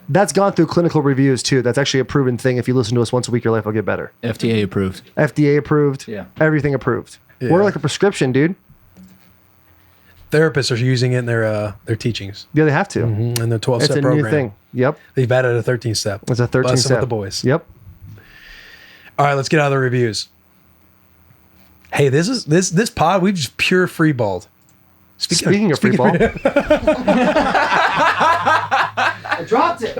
That's gone through clinical reviews too. That's actually a proven thing. If you listen to us once a week, your life will get better. FDA approved. FDA approved. Yeah. Everything approved. Yeah. We're like a prescription, dude. Therapists are using it in their teachings Yeah, they have to. and their 12 It's step a program. new thing. Yep. They've added a 13 step. It's a 13 Bussin' step. with the boys. Yep. All right, let's get out of the reviews. Hey, this pod, we've just pure freeballed. Speaking of free ball, I dropped it.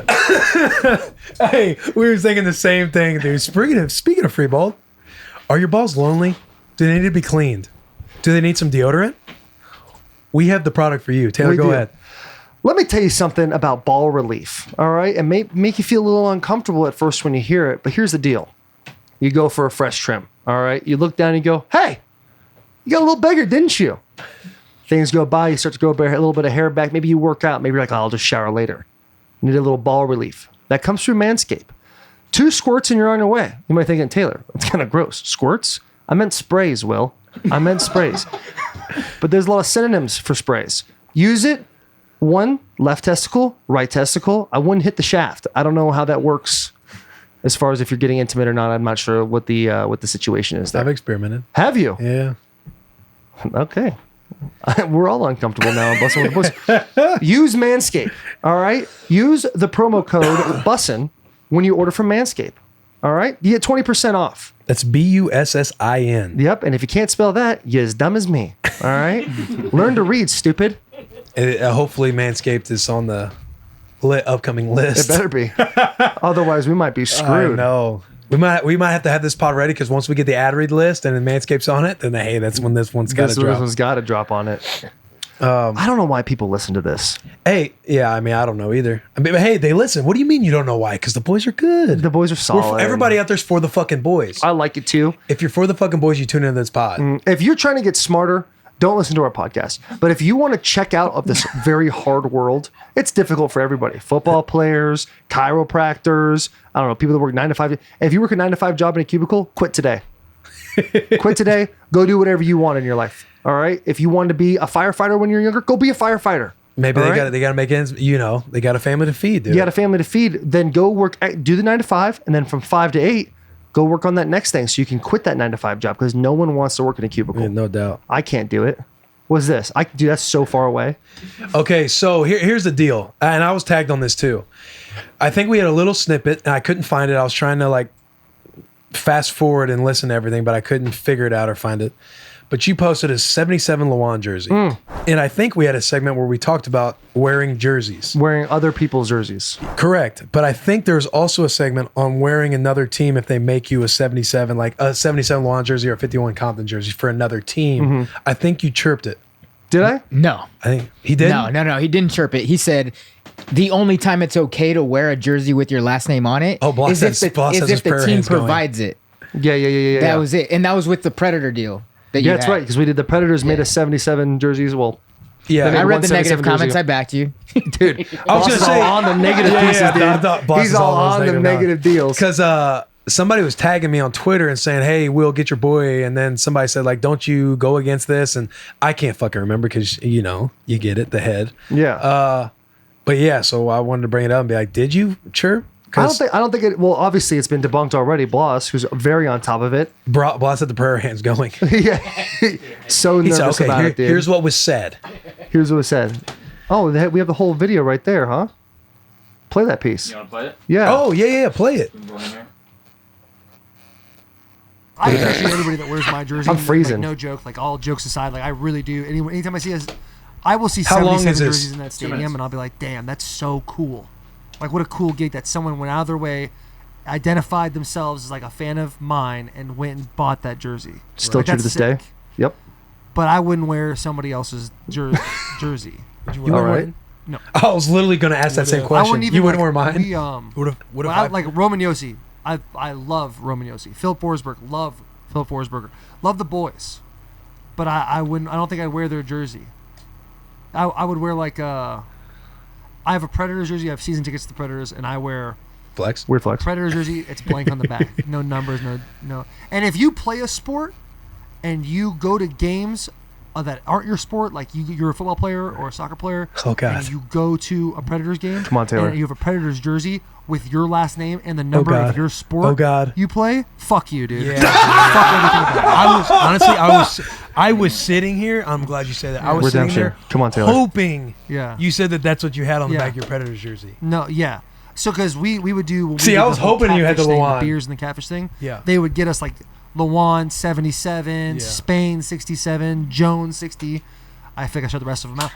Hey, we were thinking the same thing, dude. Speaking of free ball, are your balls lonely? Do they need to be cleaned? Do they need some deodorant? We have the product for you. Taylor, We go do. ahead. let me tell you something about ball relief. All right, and make you feel a little uncomfortable at first when you hear it. But here's the deal: you go for a fresh trim. All right, you look down and you go, "Hey, you got a little bigger, didn't you?" Things go by, you start to grow a little bit of hair back. Maybe you work out. Maybe you're like, oh, I'll just shower later. You need a little ball relief. That comes through Manscaped. 2 squirts and you're on your way. You might think, Taylor, that's kind of gross. Squirts? I meant sprays, Will. I meant sprays. But there's a lot of synonyms for sprays. Use it. 1, left testicle, right testicle. I wouldn't hit the shaft. I don't know how that works as far as if you're getting intimate or not. I'm not sure what the situation is there. I've experimented. Have you? Yeah. Okay. We're all uncomfortable now on Bussin' with the Boys. Use Manscaped. All right. Use the promo code Bussin' when you order from Manscaped. All right, you get 20% off. That's Bussin. Yep, and if you can't spell that, you're as dumb as me. All right, learn to read, stupid. And, hopefully, Manscaped is on the upcoming list. It better be. Otherwise, we might be screwed. No. We might have to have this pod ready because once we get the ad read list and then Manscaped's on it, then hey, that's when this one's got to drop. This one's got to drop on it. I don't know why people listen to this. Hey, yeah, I mean, I don't know either. I mean, but hey, they listen. What do you mean you don't know why? Because the boys are good. The boys are solid. Everybody out there's for the fucking boys. I like it too. If you're for the fucking boys, you tune into this pod. If you're trying to get smarter, don't listen to our podcast. But if you want to check out of this very hard world, it's difficult for everybody. Football players, chiropractors, I don't know, people that work 9 to 5. If you work a 9 to 5 job in a cubicle, quit today. Quit today. Go do whatever you want in your life. All right. If you wanted to be a firefighter when you're younger, go be a firefighter. Maybe they got to make ends. They got a family to feed, dude. You got a family to feed. Then go work. Do the 9 to 5, and then from 5 to 8, go work on that next thing so you can quit that 9 to 5 job because no one wants to work in a cubicle. Yeah, no doubt. I can't do it. What's this? Dude, that's so far away. Okay, so here's the deal, and I was tagged on this too. I think we had a little snippet, and I couldn't find it. I was trying to fast forward and listen to everything, but I couldn't figure it out or find it. But you posted a 77 Lawan jersey. And I think we had a segment where we talked about wearing jerseys. Wearing other people's jerseys. Correct. But I think there's also a segment on wearing another team if they make you a 77, like a 77 Lawan jersey or a 51 Compton jersey for another team. I think you chirped it. Did I? No. I think he did. No. He didn't chirp it. He said the only time it's okay to wear a jersey with your last name on it is if the team provides it. Yeah. That was it. And that was with the Predator deal. That's right, because we did the Predators made us 77 jerseys. Well, yeah, I read the negative comments. Jersey. I backed you, dude. I was going to say on the negative pieces, dude. He's all on the negative deals. Because somebody was tagging me on Twitter and saying, "Hey, Will, get your boy," and then somebody said, don't you go against this? And I can't fucking remember because you get it, the head. Yeah. But yeah, so I wanted to bring it up and be like, "Did you chirp?" I don't think it. Well, obviously, it's been debunked already. Bloss, who's very on top of it. Bloss had the prayer hands going. Yeah, so nervous about it, dude. Here's what was said. Here's what was said. Oh, we have the whole video right there, huh? Play that piece. You want to play it? Yeah. Oh yeah, play it. I appreciate everybody that wears my jersey. I'm freezing. No joke. All jokes aside, I really do. Anytime I see us, I will see How long 77 is this? jerseys in that stadium, and I'll be like, damn, that's so cool. What a cool gig that someone went out of their way, identified themselves as a fan of mine, and went and bought that jersey. Still true to this day. Yep. But I wouldn't wear somebody else's jersey. Would you All right. No. I was literally going to ask that same question. You wouldn't wear mine? What if Roman Yossi. I love Roman Yossi. Philip Forsberg. Love Philip Forsberger. Love the boys. But I wouldn't. I don't think I'd wear their jersey. I would wear I have a Predators jersey. I have season tickets to the Predators, and I wear weird flex Predators jersey. It's blank on the back, no numbers, no. And if you play a sport and you go to games that aren't your sport, you're a football player or a soccer player, and you go to a Predators game, come on, Taylor, and you have a Predators jersey with your last name and the number of your sport you play, fuck you, dude. Yeah. Fuck everything about it. I was sitting here. I'm glad you said that. I was Redemption. sitting there, come on, Taylor, hoping Yeah. you said that's what you had on the Yeah. back of your Predators jersey. No, yeah. So because we would do. When we See, did I the was whole hoping you had the catfish thing, Luan. beers and the catfish thing. Yeah. They would get us Luan 77, Yeah. Spain 67, Jones 60. I think I shut the rest of them out.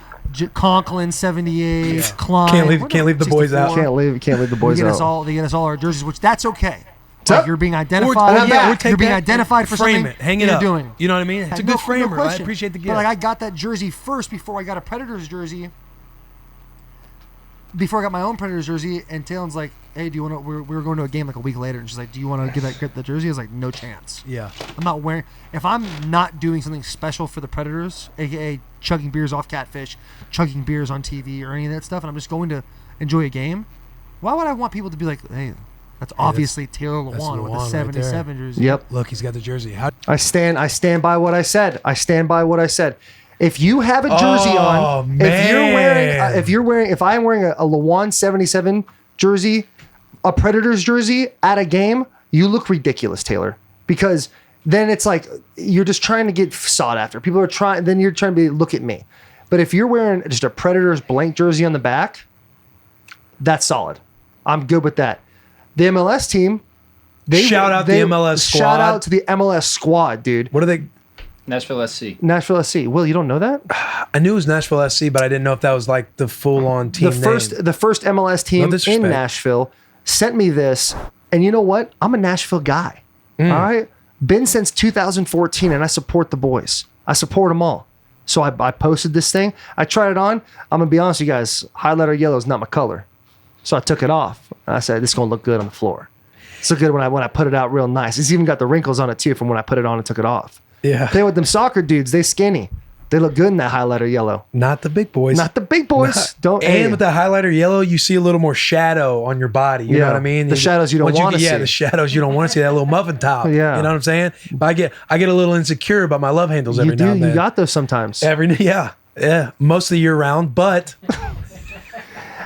Conklin 78, Klein. Can't leave the boys out. can't leave the boys They out. get us all our jerseys, which that's okay. up? You're being identified. You're being identified for frame something. it, hang it you're up. doing. You know what I mean? It's a good framer. I question. appreciate the gift. But I got that jersey first before I got a Predators jersey. Before I got my own Predators jersey, and Taylor's like, "Hey, do you want to?" We were going to a game a week later, and she's like, "Do you want to get the jersey?" I was like, "No chance." Yeah. I'm not wearing. If I'm not doing something special for the Predators, aka chugging beers off Catfish, chugging beers on TV, or any of that stuff, and I'm just going to enjoy a game, why would I want people to be like, "Hey, that's obviously Taylor Lewan with a Lewan 77 jersey." Yep. Look, he's got the jersey. How? I stand by what I said. If you have a jersey on, if I'm wearing a Lawan 77 jersey, a Predators jersey at a game, you look ridiculous, Taylor. Because then it's like you're just trying to get sought after. People are trying. Then you're trying to look at me. But if you're wearing just a Predators blank jersey on the back, that's solid. I'm good with that. The MLS team, Shout out the MLS squad. Shout out to the MLS squad, dude. What are they? Nashville SC. Nashville SC. Will, you don't know that? I knew it was Nashville SC, but I didn't know if that was like the full-on team name. The first MLS team in Nashville sent me this, and you know what? I'm a Nashville guy. All right, been since 2014, and I support the boys. I support them all. So I posted this thing. I tried it on. I'm gonna be honest with you guys. Highlighter yellow is not my color, so I took it off. And I said this is gonna look good on the floor. It's look good when I put it out real nice. It's even got the wrinkles on it too from when I put it on and took it off. Yeah. Play with them soccer dudes. They skinny. They look good in that highlighter yellow. Not the big boys. Not the big boys. And with the highlighter yellow, you see a little more shadow on your body. You know what I mean? The shadows you don't want to see. Yeah, the shadows you don't want to see. That little muffin top. Yeah. You know what I'm saying? But I get a little insecure about my love handles every now and then. You got those sometimes. Yeah. Most of the year round, but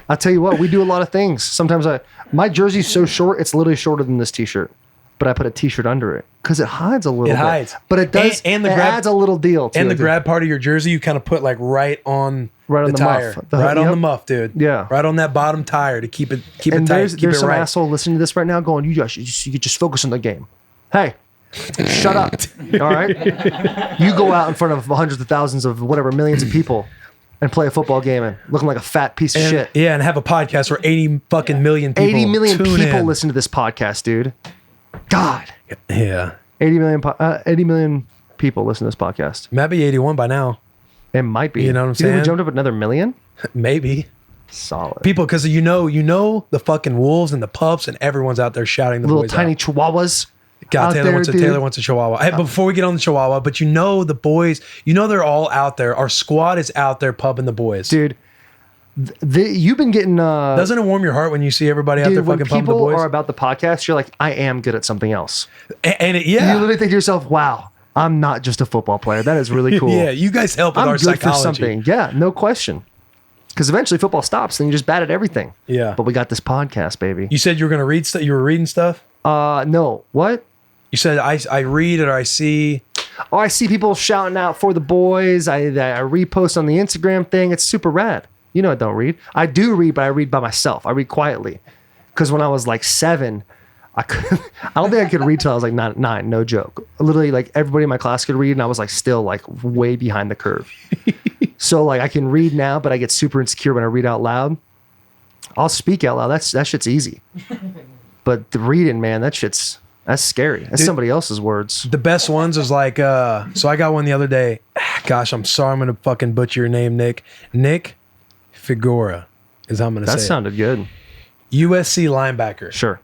I'll tell you what, we do a lot of things. Sometimes my jersey's so short, it's literally shorter than this t-shirt. But I put a t-shirt under it because it hides a little bit. It hides. But it does, and it adds a little deal to it. And the grab part of your jersey, you kind of put like right on the tire. Muff. Right on the muff, dude. Yeah. Right on that bottom tire to keep it tight. There's some asshole listening to this right now going, you just focus on the game. Hey, shut up. All right? You go out in front of hundreds of thousands of whatever, millions of people and play a football game and looking like a fat piece of shit. Yeah, and have a podcast where 80 fucking million people 80 million tune people in. Listen to this podcast, dude. God. Yeah. 80 million people listen to this podcast. Might be 81 by now. It might be. You know what I'm Do you think saying? we jumped up another million? Maybe. Solid. People, because you know the fucking wolves and the pups and everyone's out there shouting the little boys tiny out. chihuahuas. God, Taylor wants a chihuahua. Hey, before we get on the chihuahua, but you know the boys, they're all out there. Our squad is out there pubbing the boys. Dude, you've been getting... Doesn't it warm your heart when you see everybody out there fucking pumping the boys? When people are about the podcast, you're like, I am good at something else. And you literally think to yourself, wow, I'm not just a football player. That is really cool. Yeah, you guys help with our psychology. For something. Yeah, no question. Because eventually football stops, then you just bad at everything. Yeah. But we got this podcast, baby. You said you were going to read stuff? You were reading stuff? No. What? You said I read or I see. Oh, I see people shouting out for the boys. I repost on the Instagram thing. It's super rad. You know I don't read. I do read, but I read by myself. I read quietly. Because when I was like 7, I don't think I could read till I was like 9. No joke. Literally, like everybody in my class could read, and I was like still like way behind the curve. So like I can read now, but I get super insecure when I read out loud. I'll speak out loud. That shit's easy. But the reading, man, that's scary. That's somebody else's words. The best ones is like, so I got one the other day. Gosh, I'm sorry, I'm gonna fucking butcher your name, Nick. Nick Figura is how I'm gonna say. That sounded good. USC linebacker. Sure.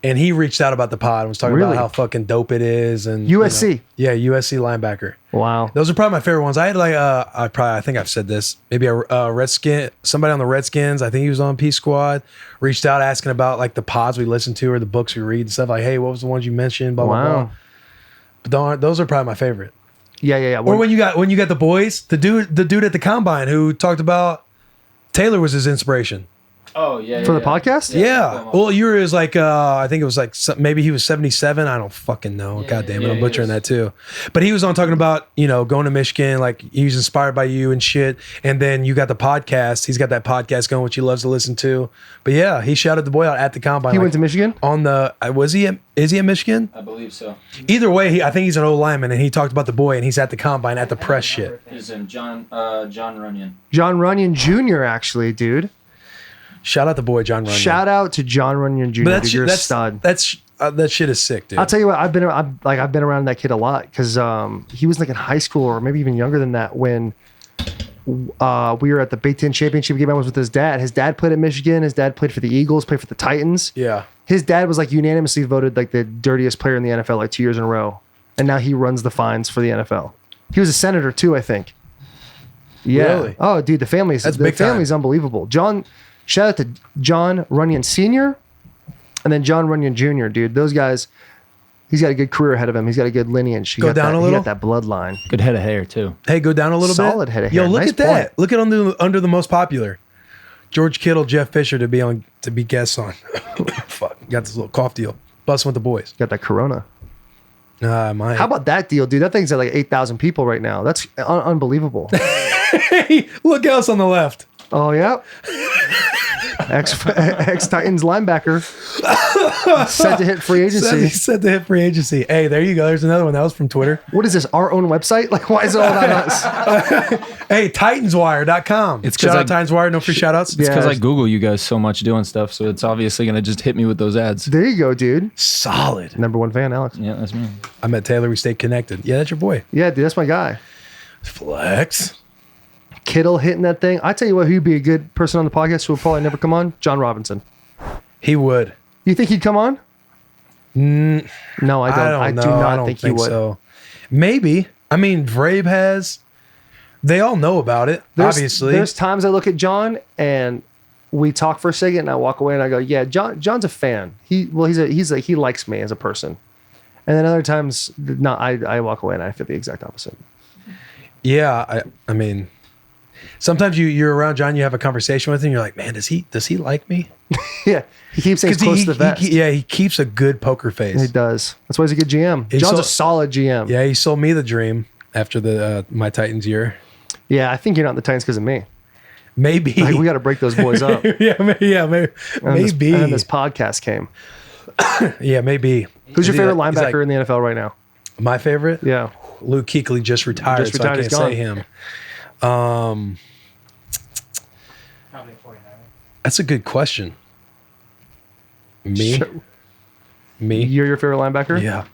And he reached out about the pod and was talking about how fucking dope it is. And USC. USC linebacker. Wow. Those are probably my favorite ones. I had like I think I've said this. Maybe a Redskin, somebody on the Redskins. I think he was on P Squad. Reached out asking about like the pods we listen to or the books we read and stuff. Like, hey, what was the ones you mentioned? Blah blah blah. But those are probably my favorite. Yeah. Or when you got the boys, the dude at the combine who talked about Taylor was his inspiration. Oh yeah. For the podcast? Yeah. Well, you were his like I think it was like maybe he was 77. I don't fucking know. God damn it, I'm butchering that too. But he was on talking about going to Michigan. Like he was inspired by you and shit. And then you got the podcast. He's got that podcast going, which he loves to listen to. But yeah, he shouted the boy out at the combine. He went to Michigan. On the is he at Michigan? I believe so. Either way, I think he's an old lineman, and he talked about the boy, and he's at the combine at the press shit. He's in John Runyon. John Runyon Jr. Actually, dude. Shout out the boy John Runyon. Shout out to John Runyon Jr. But You're a stud. That shit is sick, dude. I'll tell you what. I've been around that kid a lot because he was like in high school or maybe even younger than that when we were at the Big Ten championship game. I was with his dad. His dad played at Michigan. His dad played for the Eagles. Played for the Titans. Yeah. His dad was like unanimously voted like the dirtiest player in the NFL like 2 years in a row, and now he runs the fines for the NFL. He was a senator too, I think. Yeah. Really? Oh, dude, the family's unbelievable. Shout out to John Runyon Sr. and then John Runyon Jr., dude. Those guys, he's got a good career ahead of him. He's got a good lineage. He go down a little. He got that bloodline. Good head of hair, too. Hey, go down a little bit. Solid head of hair. Yo, look nice at that. point. Look at under the most popular. George Kittle, Jeff Fisher to be guests on. Fuck. Got this little cough deal. Bussin' with the boys. Got that Corona. How about that deal, dude? That thing's at like 8,000 people right now. That's unbelievable. Hey, look else on the left. Oh, yeah. Ex Titans linebacker set to hit free agency. Set to hit free agency. Hey, there you go. There's another one. That was from Twitter. What is this? Our own website? Like, why is it all about us? Hey, TitansWire.com. It's 'cause shout I- out Titans Wire. No free shout outs. It's because I Google you guys so much doing stuff, so it's obviously gonna just hit me with those ads. There you go, dude. Solid. #1 fan, Alex. Yeah, that's me. I met Taylor. We stayed connected. Yeah, that's your boy. Yeah, dude, that's my guy. Flex. Kittle hitting that thing. I tell you what, who'd be a good person on the podcast who would probably never come on? John Robinson. He would. You think he'd come on? No, I don't. I know. do I not don't think he would. so. Maybe. I mean, Vrabe has. They all know about it. Obviously, There's times I look at John and we talk for a second, and I walk away and I go, "Yeah, John's a fan. He likes me as a person." And then other times, no, I walk away and I feel the exact opposite. Yeah, I mean, sometimes you're around John, you have a conversation with him, you're like, man, does he like me? Yeah, he keeps things close to the vest. He keeps a good poker face. He does. That's why he's a good GM. John's a solid GM. Yeah, he sold me the dream after the my Titans year. Yeah, I think you're not in the Titans because of me. Maybe Like, we got to break those boys up. maybe. And this podcast came. Yeah, maybe. Who's your favorite He's like, linebacker in the NFL right now? my favorite? Yeah. Luke Kuechly just retired, Just retired, so I he's can't gone. say him. Probably 49. That's a good question. Me? Sure. Me? You're your favorite linebacker? Yeah.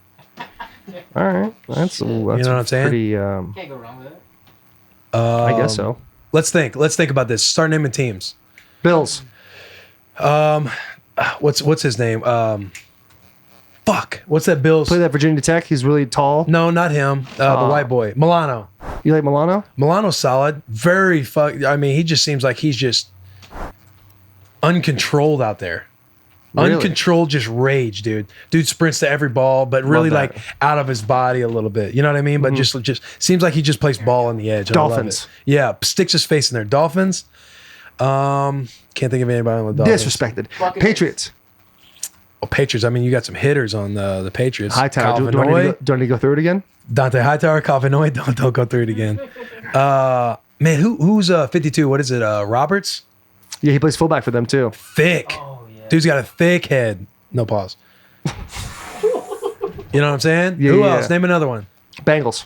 All right. That's You know what I'm saying? pretty, Can't go wrong with it. I guess so. Let's think about this. Start naming teams. Bills. What's his name? Fuck. What's that Bills? Play that Virginia Tech. He's really tall. No, not him. The white boy. Milano. You like Milano? Milano's solid. Very I mean, he just seems like he's just uncontrolled out there. Really? Uncontrolled, just rage, dude. Dude sprints to every ball, but really Love that. like out of his body a little bit. You know what I mean? But just seems like he just plays ball on the edge. and I love Dolphins. it. Yeah, sticks his face in there. Dolphins. Can't think of anybody on the Dolphins. Disrespected. Patriots. Oh, Patriots. I mean, you got some hitters on the Patriots. Hightower. Do I need to go through it again? Dante Hightower, Calvinoy. Don't go through it again. Man, who's 52? What is it? Roberts? Yeah, he plays fullback for them too. Thick. Oh, yeah. Dude's got a thick head. No pause. You know what I'm saying? Yeah, Who yeah. else? Name another one. Bengals.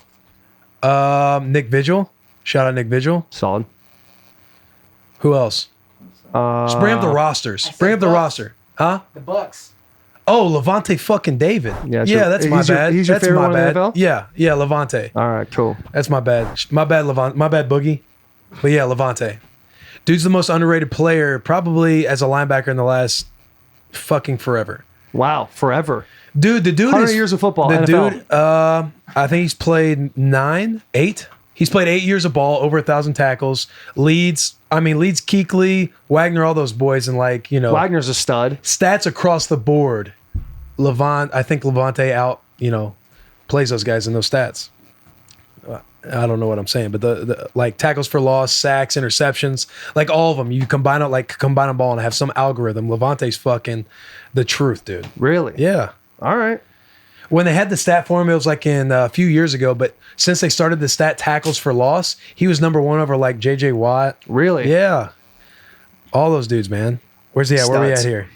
Nick Vigil. Shout out Nick Vigil. Solid. Who else? Just bring up the rosters. said Bring up the Bucks. roster. Huh? The Bucks. Oh, Levante fucking David. Yeah, Yeah, sure. that's my He's your- bad. he's your That's favorite my one in the bad. NFL? Yeah, Levante. All right, cool. That's my bad. My bad, Levante. My bad, Boogie. But yeah, Levante. Dude's the most underrated player probably as a linebacker in the last fucking forever. Wow, forever. Dude, the dude 100 is years of football, The NFL. dude, I think he's played 8. He's played 8 years of ball, over 1,000 tackles. Leads Kuechly, Wagner, all those boys, and Wagner's a stud. stats across the board. I think Levante plays those guys in those stats. I don't know what I'm saying, but the like tackles for loss, sacks, interceptions, like all of them, you combine them all and have some algorithm. Levante's fucking the truth, dude. Really? Yeah. All right. When they had the stat for him, it was like in a few years ago, but since they started the stat tackles for loss, he was number 1 over like JJ Watt. Really? Yeah. All those dudes, man. Where's he at? Where are we at Studs. here?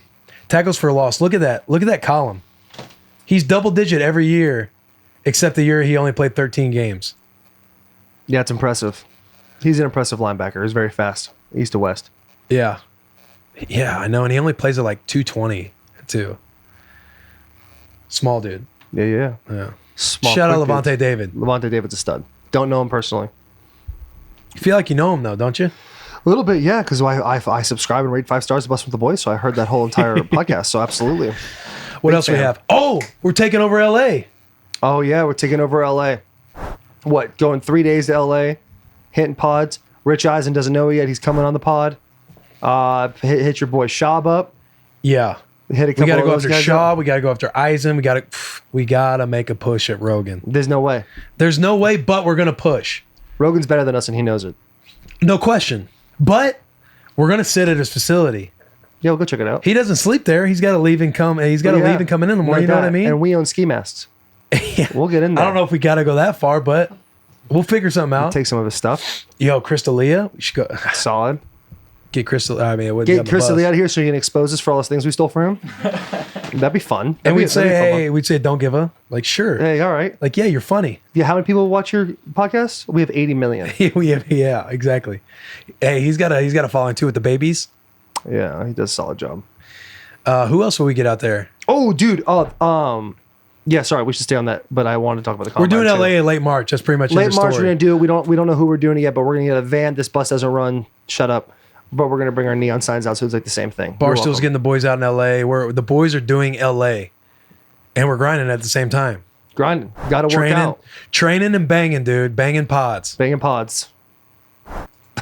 Tackles for loss. Look at that. Look at that column. He's double digit every year, except the year he only played 13 games. Yeah, it's impressive. He's an impressive linebacker. He's very fast, east to west. Yeah. Yeah, I know. And he only plays at like 220 too. Small dude. Yeah. Yeah. Small, Shout out quick Levante dudes. David. Levante David's a stud. Don't know him personally. You feel like you know him though, don't you? A little bit, yeah, because I subscribe and rate 5 stars to Bussin With The Boys, so I heard that whole entire podcast. So absolutely. What Big else we fan. have? Oh, we're taking over LA. Oh yeah, we're taking over LA. What? Going 3 days to LA, hitting pods. Rich Eisen doesn't know it yet. He's coming on the pod. Hit your boy Schaub up. Yeah. Hit a We couple got to of go those after guys Shaw. up. We got to go after Eisen. We got to make a push at Rogan. There's no way. There's no way, but we're going to push. Rogan's better than us, and he knows it. No question. But we're going to sit at his facility. Yeah, we'll go check it out. He doesn't sleep there. He's got to leave and come. He's got to Yeah. leave and come in the morning. Like You know what that. I mean? And we own ski masks. We'll get in there. I don't know if we got to go that far, but we'll figure something out. Take some of his stuff. Yo, Crystalia, we should go. Solid. Get Crystal. I mean, it would Get Chris Lee out of here so he can expose us for all those things we stole from him. That'd be fun. And we'd say, that'd be hey, we'd say, don't give a like, sure. hey, all right. Like, yeah, you're funny. Yeah, how many people watch your podcast? We have 80 million. Yeah, exactly. Hey, he's got a following too with the babies. Yeah, he does a solid job. Who else will we get out there? Oh, dude. Yeah, sorry, we should stay on that. But I wanted to talk about the We're combine doing too. LA in late March. That's pretty much Late the March, story. we're gonna do. We don't know who we're doing it yet, but we're gonna get a van. This bus doesn't run. Shut up. But we're gonna bring our neon signs out, so it's like the same thing. You're Barstool's welcome. getting the boys out in LA. The boys are doing LA, and we're grinding at the same time. grinding. Got to work out. Training and banging, dude. Banging pods. Banging pods.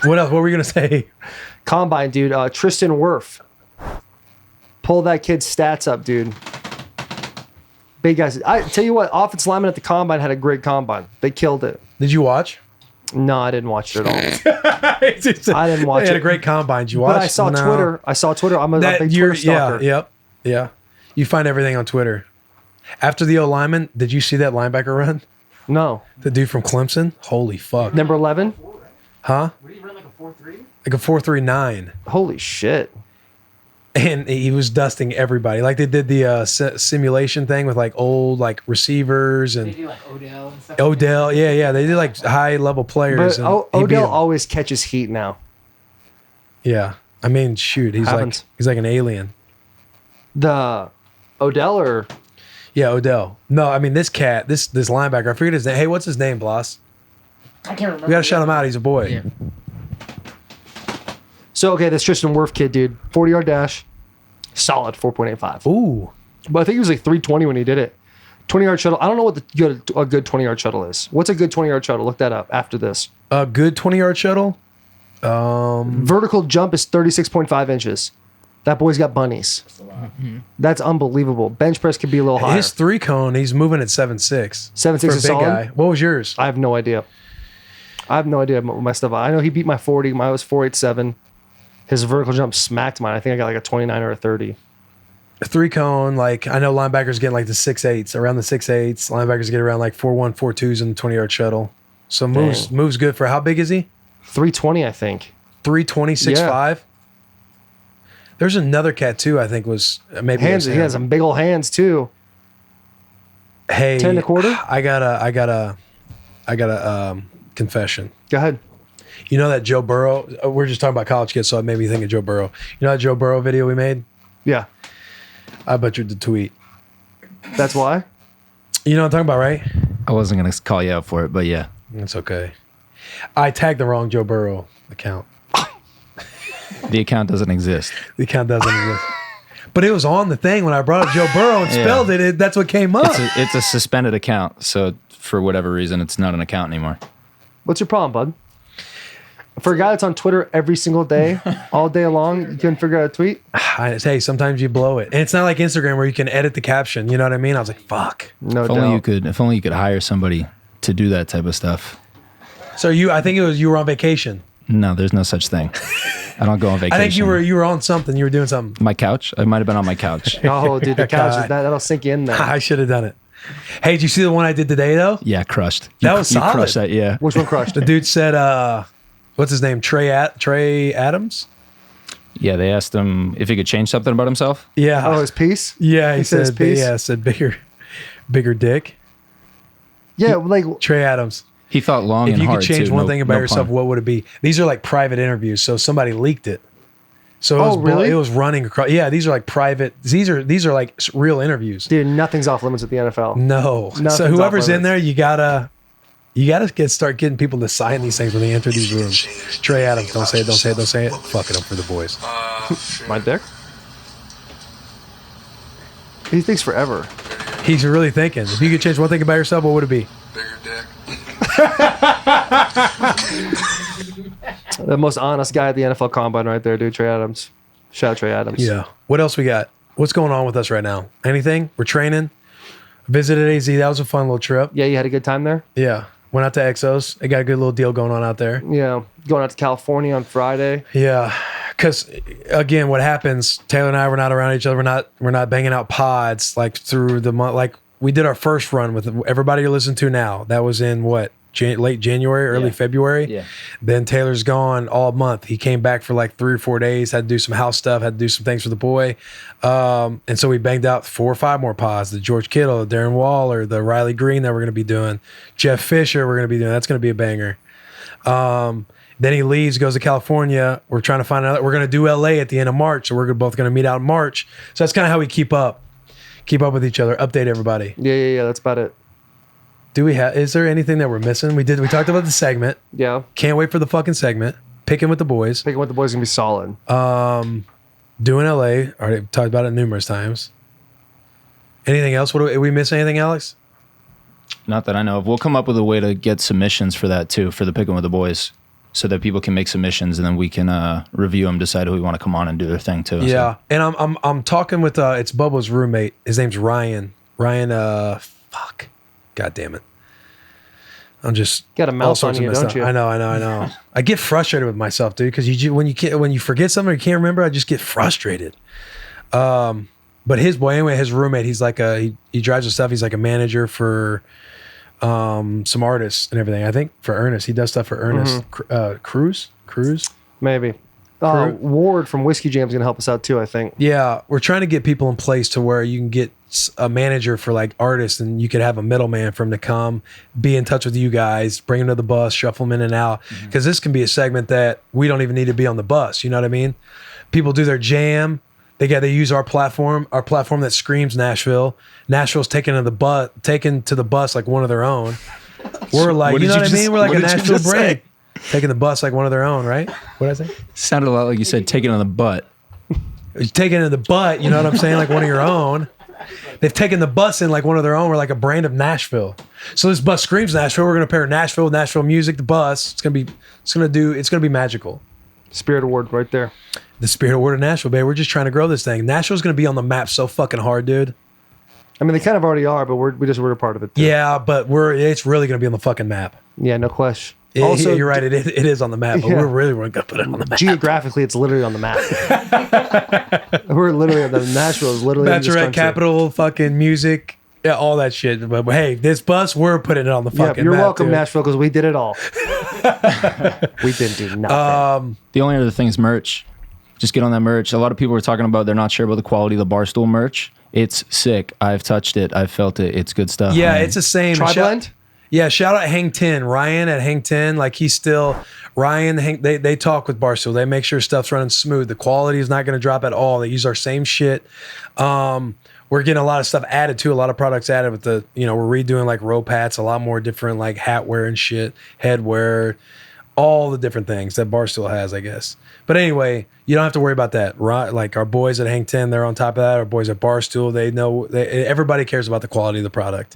What else? What were we gonna say? Combine, dude. Tristan Wirth. Pull that kid's stats up, dude. Big guys. I tell you what, offensive lineman at the combine had a great combine. They killed it. Did you watch? No, I didn't watch it at all. I didn't watch They had it. a great combine. Did you watch? But I saw No. Twitter. I'm a big Twitter stalker. Yeah. You find everything on Twitter. After the O lineman, did you see that linebacker run? No. The dude from Clemson? Holy fuck. Number 11? Huh? What did he run like a 4.3? Like a 4.39. Holy shit. And he was dusting everybody. Like they did the simulation thing with like old like receivers and They do like Odell and stuff. Odell. Yeah. They did like high level players. But and he beat Odell 'em. always catches heat now. Yeah. I mean, shoot, he's Happens. like an alien. The Odell or Yeah, Odell. No, I mean this cat, this linebacker. I forget his name. Hey, what's his name, Bloss? I can't remember. We gotta shout him out. He's a boy. Yeah. so okay, this Tristan Wirth kid, dude, 40-yard dash, solid 4.85. Ooh. But I think he was like 320 when he did it. 20-yard shuttle. I don't know what a good 20-yard shuttle is. What's a good 20-yard shuttle? Look that up after this. A good 20-yard shuttle. Vertical jump is 36.5 inches. That boy's got bunnies. That's unbelievable. Bench press could be a little higher. His 3-cone, he's moving at 7.6. 7.6 For a is big solid? guy. What was yours? I have no idea. What my stuff. I know he beat my 40. Mine was 4.87. His vertical jump smacked mine. I think I got like a 29 or a 30. A 3-cone, like I know linebackers getting like the 6.8s, around the 6.8s. Linebackers get around like 4.1, 4.2s in the 20-yard shuttle. So moves good for how big is he? 320, I think. 320, 6'5". There's another cat too. I think was maybe Hands. He has some big old hands too. Hey, 10 1/4? I got a confession. Go ahead. You know that Joe Burrow? We're just talking about college kids, so it made me think of Joe Burrow. You know that Joe Burrow video we made? Yeah. I butchered the tweet. That's why. You know what I'm talking about, right? I wasn't gonna call you out for it, but yeah. It's okay. I tagged the wrong Joe Burrow account. The account doesn't exist. The account doesn't exist. But it was on the thing when I brought up Joe Burrow and spelled it. That's what came up. It's a suspended account, so for whatever reason, it's not an account anymore. What's your problem, bud? For a guy that's on Twitter every single day, all day long, you couldn't figure out a tweet? Hey, sometimes you blow it. And it's not like Instagram where you can edit the caption. You know what I mean? I was like, fuck. No If doubt. only you could hire somebody to do that type of stuff. So I think it was you were on vacation. No, there's no such thing. I don't go on vacation. I think you were on something. You were doing something. My couch? I might have been on my couch. Oh, dude, the couch, that'll sink you in there. I should have done it. Hey, did you see the one I did today though? Yeah, crushed. That was you solid. crushed that, yeah. Which one crushed? The dude said, what's his name? Trey Adams? Yeah, they asked him if he could change something about himself. Yeah. Oh, his piece? Yeah, he said his said, piece? yeah, said bigger dick. Yeah, like, Trey Adams. He thought long If and you hard could change too. one No- thing about no yourself, pun. what would it be? These are like private interviews, so somebody leaked it. So it Oh, was really? It was running across. Yeah, these are like private. These are like real interviews. dude, nothing's off limits at the NFL. No. Nothing's So whoever's off in limits. there, you gotta start getting people to sign these things when they enter these rooms. Trey Adams, don't say it. Fuck it up for the boys. My dick? He thinks forever. He's really thinking. If you could change one thing about yourself, what would it be? Bigger dick. The most honest guy at the NFL Combine right there, dude. Trey Adams. Shout out Trey Adams. Yeah. What else we got? What's going on with us right now? Anything? We're training. Visited AZ. That was a fun little trip. Yeah, you had a good time there? Yeah. Went out to Exos. They got a good little deal going on out there. Yeah. Going out to California on Friday. Yeah. Because again, what happens? Taylor and I were not around each other. We're not banging out pods like through the month. Like we did our first run with everybody you're listening to now. That was in what? late January, early Yeah. February. Yeah. Then Taylor's gone all month. He came back for like 3 or 4 days, had to do some house stuff, had to do some things for the boy. And so we banged out 4 or 5 more pods, the George Kittle, the Darren Waller, the Riley Green that we're going to be doing, Jeff Fisher we're going to be doing. That's going to be a banger. Then he leaves, goes to California. We're trying to find out. We're going to do LA at the end of March. So we're both going to meet out in March. So that's kind of how we keep up with each other, update everybody. Yeah. That's about it. Is there anything that we're missing? We talked about the segment. Yeah. Can't wait for the fucking segment. Picking with the boys. Picking with the boys is gonna be solid. Doing LA. Already talked about it numerous times. Anything else? Are we missing anything, Alex? Not that I know of. We'll come up with a way to get submissions for that too, for the Pickin' With The Boys, so that people can make submissions and then we can review them, decide who we want to come on and do their thing too. Yeah, so. And I'm talking with it's Bubba's roommate. His name's Ryan. Fuck. God damn it. I'm just got a mouse on you, don't you? I know. I get frustrated with myself, dude, because when you forget something or you can't remember, I just get frustrated. But his roommate, he's like he drives the stuff. He's like a manager for some artists and everything. I think for Ernest, he does stuff for Ernest. Cruz. Maybe. Ward from Whiskey Jam's gonna help us out too, I think. Yeah, we're trying to get people in place to where you can get a manager for like artists, and you could have a middleman for him to come, be in touch with you guys, bring them to the bus, shuffle them in and out. Because this can be a segment that we don't even need to be on the bus. You know what I mean? People do their jam. They use our platform that screams Nashville. Nashville's taken to the bus like one of their own. We're like, you know what I mean? We're like a Nashville brand. Taking the bus like one of their own, right? What did I say? Sounded a lot like you said taking on the butt. Taking it in the butt, you know what I'm saying? Like one of your own. They've taken the bus in like one of their own. We're like a brand of Nashville. So this bus screams Nashville. We're gonna pair Nashville with Nashville music. The bus. It's gonna be magical. Spirit Award right there. The Spirit Award of Nashville, baby. We're just trying to grow this thing. Nashville's gonna be on the map so fucking hard, dude. I mean, they kind of already are, but we're a part of it too. Yeah, but it's really gonna be on the fucking map. Yeah, no question. Also, you're right. It is on the map, but we're going to put it on the map. Geographically, it's literally on the map. We're literally Nashville is literally Bachelorette capital, fucking music, yeah, all that shit. But hey, this bus, we're putting it on the fucking map. You're welcome, dude. Nashville, because we did it all. We didn't do nothing. The only other thing is merch. Just get on that merch. A lot of people are talking about they're not sure about the quality of the Barstool merch. It's sick. I've touched it. I've felt it. It's good stuff. Yeah, it's the same. Tri-blend? Yeah, shout out Hang 10. Ryan at Hang 10. Like he's still Ryan, they talk with Barstool. They make sure stuff's running smooth. The quality is not going to drop at all. They use our same shit. We're getting a lot of stuff added too. A lot of products added with we're redoing like rope hats, a lot more different like hat wear and shit, head wear, all the different things that Barstool has, I guess. But anyway, you don't have to worry about that. Like our boys at Hang 10, they're on top of that. Our boys at Barstool, they know everybody cares about the quality of the product.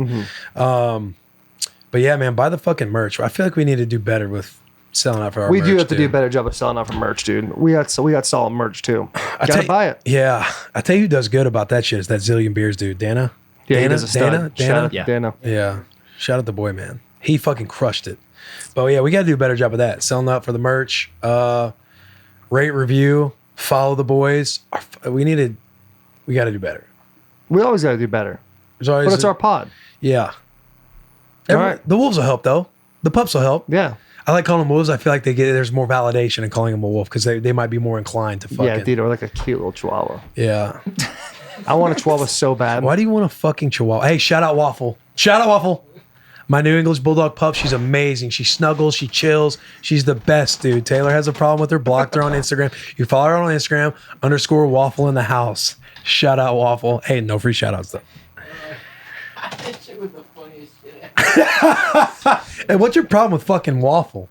But yeah, man, buy the fucking merch. I feel like we need to do better with selling out for our merch. We do have to do a better job of selling out for merch, dude. We got solid merch too. Gotta buy it. Yeah. I tell you who does good about that shit is that Zillion Beers dude, Dana. Yeah, he does a stud. Shout out to Dana. Yeah. Shout out the boy, man. He fucking crushed it. But yeah, we got to do a better job of that. Selling out for the merch. Rate, review, follow the boys. We got to do better. We always got to do better. But it's our pod. Yeah. All right. The wolves will help though. The pups will help. Yeah. I like calling them wolves. I feel like there's more validation in calling them a wolf because they might be more inclined to fucking. Yeah, dude, or like a cute little chihuahua. Yeah. I want a chihuahua so bad. Why do you want a fucking chihuahua? Hey, shout out Waffle. Shout out Waffle. My new English Bulldog pup. She's amazing. She snuggles. She chills. She's the best, dude. Taylor has a problem with her. Blocked her on Instagram. You follow her on Instagram, _Waffle in the house. Shout out Waffle. Hey, no free shout outs though. That shit was the funniest shit. Hey, what's your problem with fucking Waffle?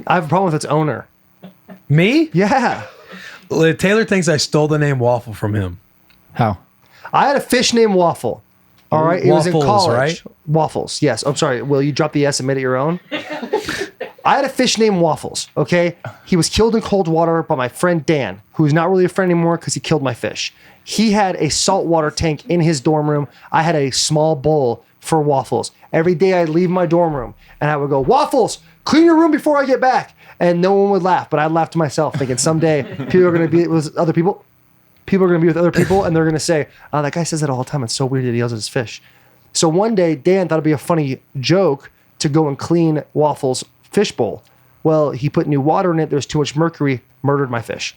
I have a problem with its owner. Me? Yeah. Taylor thinks I stole the name Waffle from him. How? I had a fish named Waffle. All right. It was in Waffles, college. right? Waffles. Yes. I'm sorry. Will you drop the S and make it your own? I had a fish named Waffles. Okay. He was killed in cold water by my friend Dan, who's not really a friend anymore because he killed my fish. He had a saltwater tank in his dorm room. I had a small bowl for Waffles. Every day I'd leave my dorm room and I would go, Waffles, clean your room before I get back. And no one would laugh, but I'd laugh to myself thinking someday people are going to be with other people. People are going to be with other people and they're going to say, that guy says that all the time. It's so weird that he yells at his fish. So one day, Dan thought it'd be a funny joke to go and clean Waffle's fishbowl. Well, he put new water in it. There's too much mercury. Murdered my fish.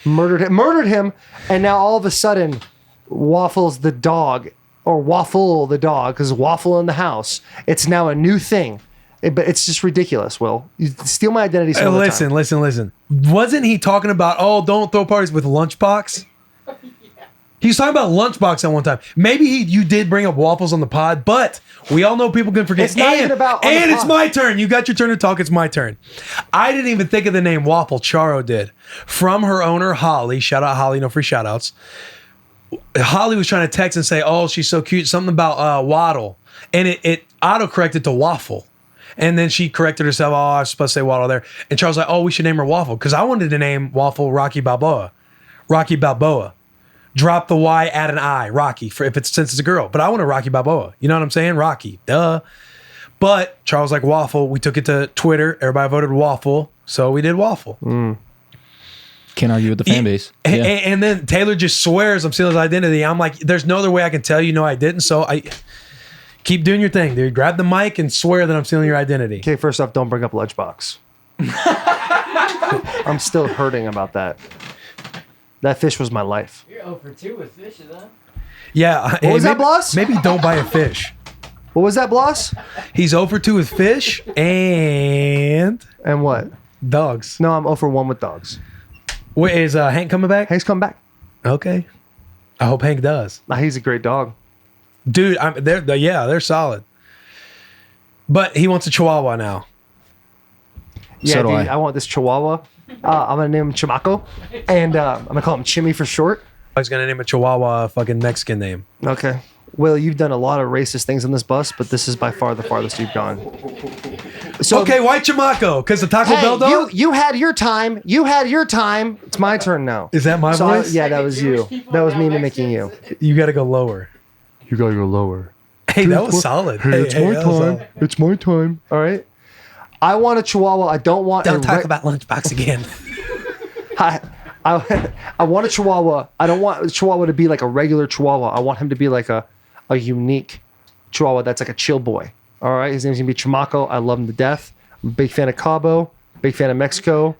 Murdered him. And now all of a sudden, Waffle's the dog, or Waffle the dog, because Waffle in the house. It's now a new thing. But it's just ridiculous, Will. You steal my identity some other time. Listen. Wasn't he talking about, don't throw parties with Lunchbox? He was talking about Lunchbox at one time. Maybe you did bring up Waffles on the pod, but we all know people can forget. It's not even about on the And it's pod. my turn. You got your turn to talk. It's my turn. I didn't even think of the name Waffle. Charo did. From her owner, Holly. Shout out Holly. No free shout outs. Holly was trying to text and say, oh, she's so cute. Something about Waddle. And it auto-corrected to Waffle. And then she corrected herself. Oh, I was supposed to say Waddle there. And Charles was like, oh, we should name her Waffle. Because I wanted to name Waffle Rocky Balboa. Rocky Balboa. Drop the Y, add an I. Rocky, since it's a girl. But I want a Rocky Balboa. You know what I'm saying? Rocky. Duh. But Charles like Waffle. We took it to Twitter. Everybody voted Waffle. So we did Waffle. Can't argue with the fan base. Yeah. And then Taylor just swears I'm stealing his identity. I'm like, there's no other way I can tell you no, I didn't. So I keep doing your thing, dude. Grab the mic and swear that I'm stealing your identity. Okay, first off, don't bring up Lunchbox. I'm still hurting about that. That fish was my life. You're 0 for 2 with fishes, huh? Yeah. What was that, Bloss? Maybe don't buy a fish. What was that, Bloss? He's 0 for 2 with fish and what? dogs. No, I'm 0 for 1 with dogs. Wait, is Hank coming back? Hank's come back. Okay. I hope Hank does. Nah, he's a great dog. Dude, they're solid. But he wants a Chihuahua now. Yeah, So do dude, I want this Chihuahua. I'm gonna name him Chamaco, and I'm gonna call him Chimmy for short. I was gonna name a Chihuahua a fucking Mexican name. Okay. Will, you've done a lot of racist things on this bus, but this is by far the farthest you've gone. So, Okay, why Chamaco? Because the Taco Bell dog? you had your time. You had your time. It's my turn now. Is that my voice? Yeah, that was you. That was me mimicking you. You gotta go lower. You gotta go lower. Hey, that was solid. Hey, It's my that was time. solid. It's my time. All right. I want a Chihuahua. I don't want. Don't talk about Lunchbox again. I want a Chihuahua. I don't want a Chihuahua to be like a regular Chihuahua. I want him to be like a unique Chihuahua that's like a chill boy. All right. His name's gonna be Chamaco. I love him to death. I'm a big fan of Cabo. Big fan of Mexico.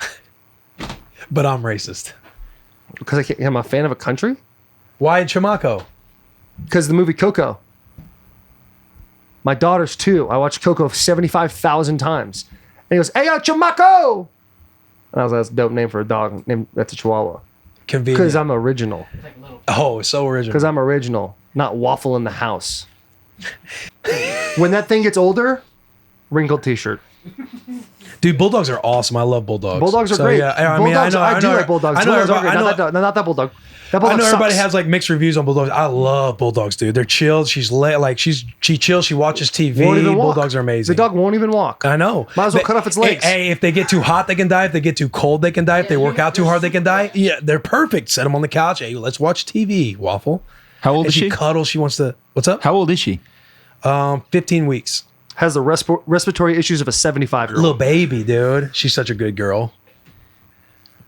But I'm racist. Because I'm a fan of a country. Why Chamaco? Because the movie Coco. My daughter's 2. I watched Coco 75,000 times. And he goes, "Hey, yo, Chamaco!" And I was like, that's a dope name for a dog. That's a Chihuahua. Convenient. Because I'm original. Oh, so original. Because I'm original, not Waffle in the house. When that thing gets older, wrinkled t-shirt. Dude, bulldogs are awesome. I love bulldogs. Bulldogs are great. Yeah, I mean, Bulldogs, I do like bulldogs. I know, Bulldogs are everybody, great. I Not know, that dog. Not that bulldog. That I bulldog know everybody sucks. has like mixed reviews on bulldogs. I love bulldogs, dude. They're chilled. She chills. She watches TV. Won't even walk. Bulldogs are amazing. The dog won't even walk. I know. Might as well cut off its legs. Hey, if they get too hot, they can die. If they get too cold, they can die. If they work out too hard, they can die. Yeah, they're perfect. Set them on the couch. Hey, let's watch TV, Waffle. How old And is she? cuddles. She wants to. What's up? How old is she? 15 weeks. Has the respiratory issues of a 75-year-old. Little baby, dude. She's such a good girl.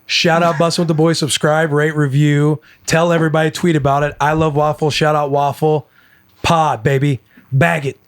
Shout out Bussin With The Boys. Subscribe, rate, review. Tell everybody, tweet about it. I love Waffle. Shout out Waffle. Pod, baby. Bag it.